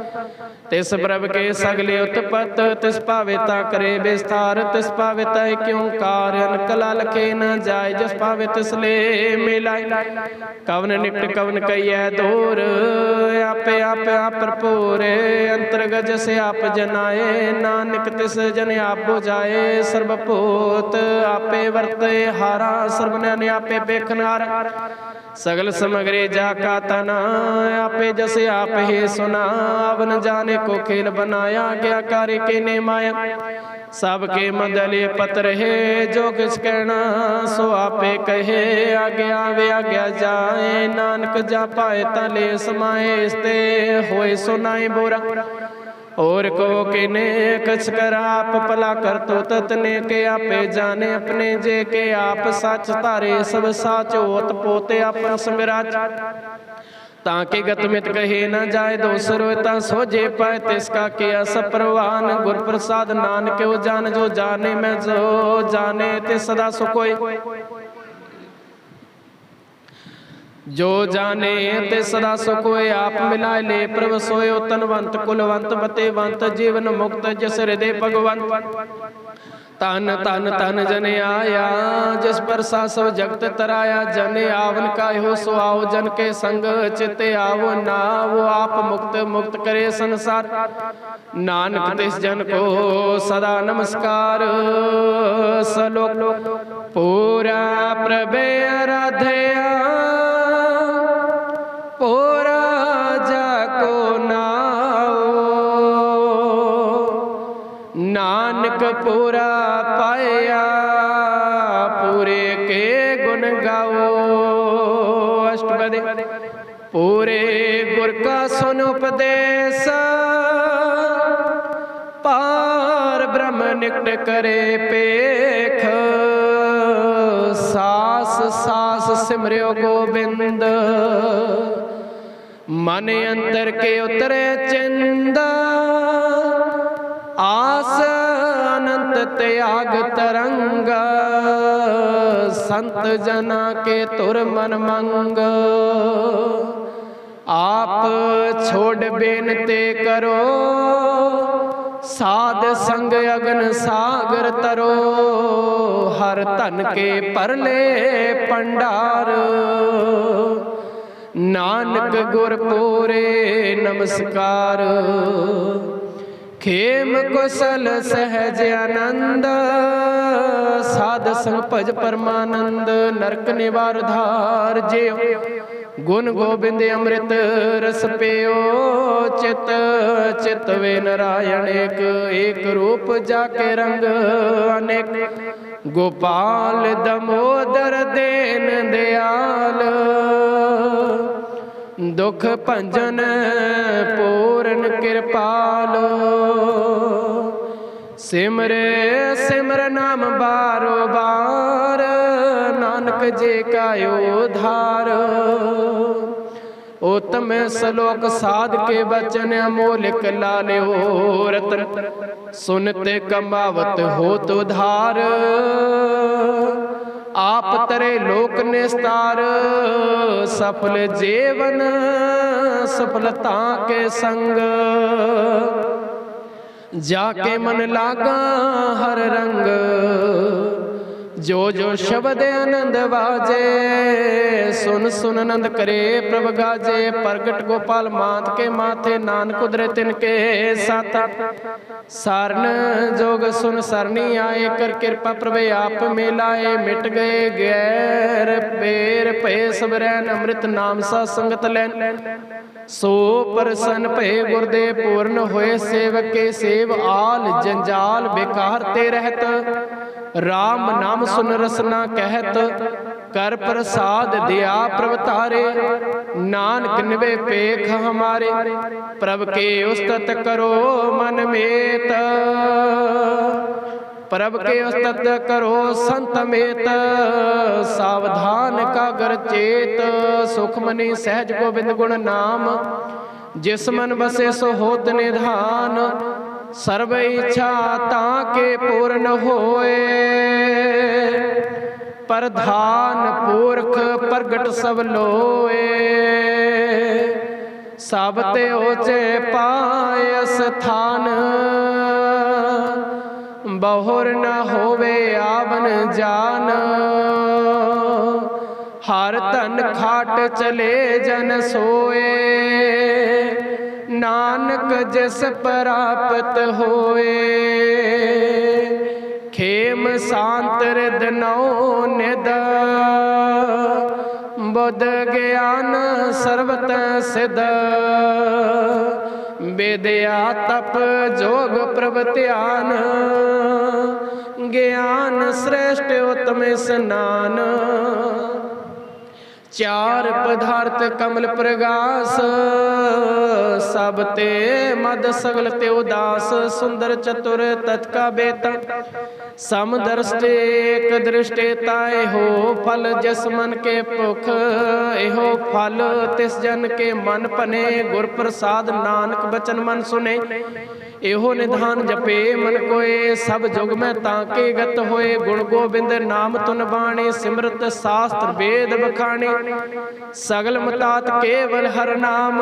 तिस प्रभ के सगले उत्पत। तिस पावेता करे विस्तार, तिस पावेता क्यों कार्य। कला लखे न जाय, जिस पावे तिस ले मिलाय। कवन निकट कवन कहिए दूर, आपे आप भरपूर। अंतर्गज से आप जनाए, नानक तिस जन आप बुझाए। सर्वभूत आपे वर्ते हारा, सर्वज्ञ आपे पेखनारा। सगल समग्रे जाका तना, आपे जसे आप ही सुना। अब न जाने को खेल बनाया, गया कार्य के ने माया। सबके मंदले पत्र है, जो किस कहना सो आपे कहे। आगे आवे आज्ञा जाए, नानक जा पाए तले समाए। इसते होए सुनाए बोरा, और को के ने कछ कर आप पला कर। तो ततने के आपे जाने, अपने जे के आप सच तारे। सब साच होत पोते अपन संगराज, ताकि गतमित कहे न जाए दोसरो। ता सोझे पाए तिसका किया सप्रवान। गुर प्रसाद नानक वो जान, जो जाने मैं जो जाने ते सदा सुकोई। जो जाने ते सदा सुकोय, आप मिलाए ले प्रभ सोयो। तनवंत कुलवंत बतेवंत, जीवन मुक्त जस हृदय भगवंत। तन तन तन जन आया, जिस पर सा सब जगत तराया। जन आवन का हो सो आओ, जन के संग चिते आवो ना। वो आप मुक्त मुक्त करे संसार, नानक तिस जन को सदा नमस्कार। सलोक पूरा प्रभे आराधया, पूरा जाको नाओ। नानक पूरा पाया, पूरे के गुण गाओ। अष्टपदी। पूरे गुर का सुन उपदेश, पार ब्रह्म निकट करे पेख। सास सास सिमरियो गोविंद, मन अंतर के उतरे चिंद। आस अनंत त्याग तरंग, संत जना के तुर मन मंग। आप छोड़ बेनते करो, साध संग अगन सागर तरो, हर धन के परले पंडार। नानक गुर पूरे नमस्कार, खेम कुशल सहज आनंद। साध संग भज परमानंद, नरक निवार धार जियो। गुण गोबिंद अमृत रस पियो, चित चित वे नारायण एक। एक रूप जाके रंग अनेक, गोपाल दमोदर दीन दयाल। दुख भंजन पूर्ण कृपाल, सिमरे सिमर नाम बारो बार। नानक जी का उद्धार, उत्तम श्लोक साध के बचन अमोलिक लाल्यो। रतन सुनते कमावत होत उधार, आप तरे लोक निस्तार। सफल जीवन सफलता के संग, जाके मन लागा हर रंग। जो जो शब्द आनंद बाजे, सुन सुन आनंद करे प्रभ गाजे। प्रगट गोपाल मात के माथे, नानक उदरे तिनके साथ। सारन जोग सुन सरनी आए, कर कृपा प्रभ आप मिलाए। मिट गए गैर पेर भय सब रैन, अमृत नाम सा संगत लैन। सो प्रसन्न भय गुरदेव पूर्ण होए, सेवक के सेव आल। जंजाल बेकार ते रहत, राम नाम सुन रसना कहत। कर प्रसाद दिया प्रभ तारे, नानक निवे पेख हमारे। प्रभ के उस्तत करो मन मेत, प्रभ के उस्तत करो संत मेत। सावधान कागर चेत, सुखमनी सहज गोविंद गुण नाम। जिस मन बसे सो होत निधान, सर्व इच्छा ताके पूर्ण होए। प्रधान पुरख प्रगट सब लोए, सब ते ओचे पाए स्थान। बहुर न होवे आवन जान, हर धन खाट चले जन सोए। नानक जिस प्राप्त होए, खेम शांत हृद नौ निद। बुध ज्ञान सर्वत सिद्ध, विद्या तप जोग प्रभ ध्यान। ज्ञान श्रेष्ठ उत्तम स्नान, चार पदार्थ कमल प्रगास। सब ते मद सगल ते उदास, सुंदर चतुर तत्का बेता। समदृष्टि एक दृष्टि ताए हो फल, जस मन के भुख एहो फल। तिस जन के मन पने, गुर प्रसाद नानक बचन मन सुने। एहो निधान जपे मन कोए, सब जुग में ताके गत होए। गुण गोबिंद नाम तुन बाणी, सिमरत शास्त्र वेद बखाने। सगल मतात केवल हर नाम,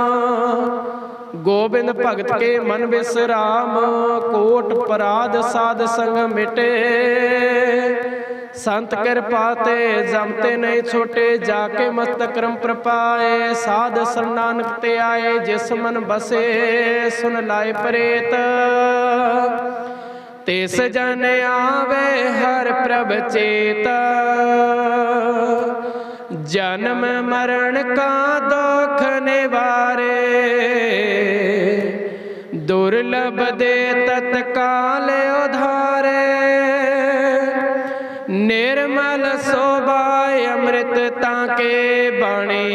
गोबिंद भगत के मन विश्राम। कोट पराध साध संग मिटे, संत कृपा ते जमते नहीं छोटे। जाके मस्तक क्रम प्रपाए, साध सर नानक ते आए। जिस मन बसे सुन लाए प्रेत, तिस जन आवे हर प्रभ चेत। जन्म मरण का दुख निवारे, दुर्लभ दे तत्काल उधारे। निर्मल शोभा अमृत ताके बाणी,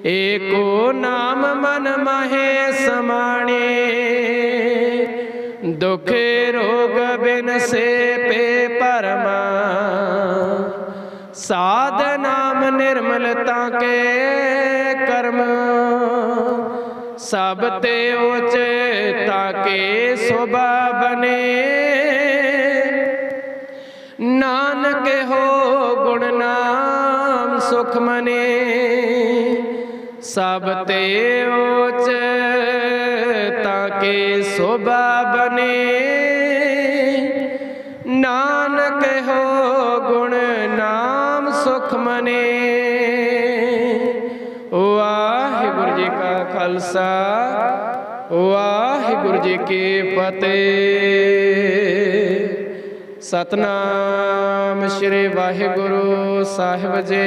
एको नाम मन माहे समाणे। दुख रोग बिन से पे परमा, साध नाम निर्मलता के कर्म। सब ते ऊंचे ताके शोभा बने, नानक हो गुण नाम सुख मने। सब ते ऊंचे ताके शोभा बने। नानक हो गुण नाम सुख मने। वाहिगुरु जी का खालसा वाहिगुरु जी की फतेह। सतनाम श्री वाहिगुरु साहिब जी।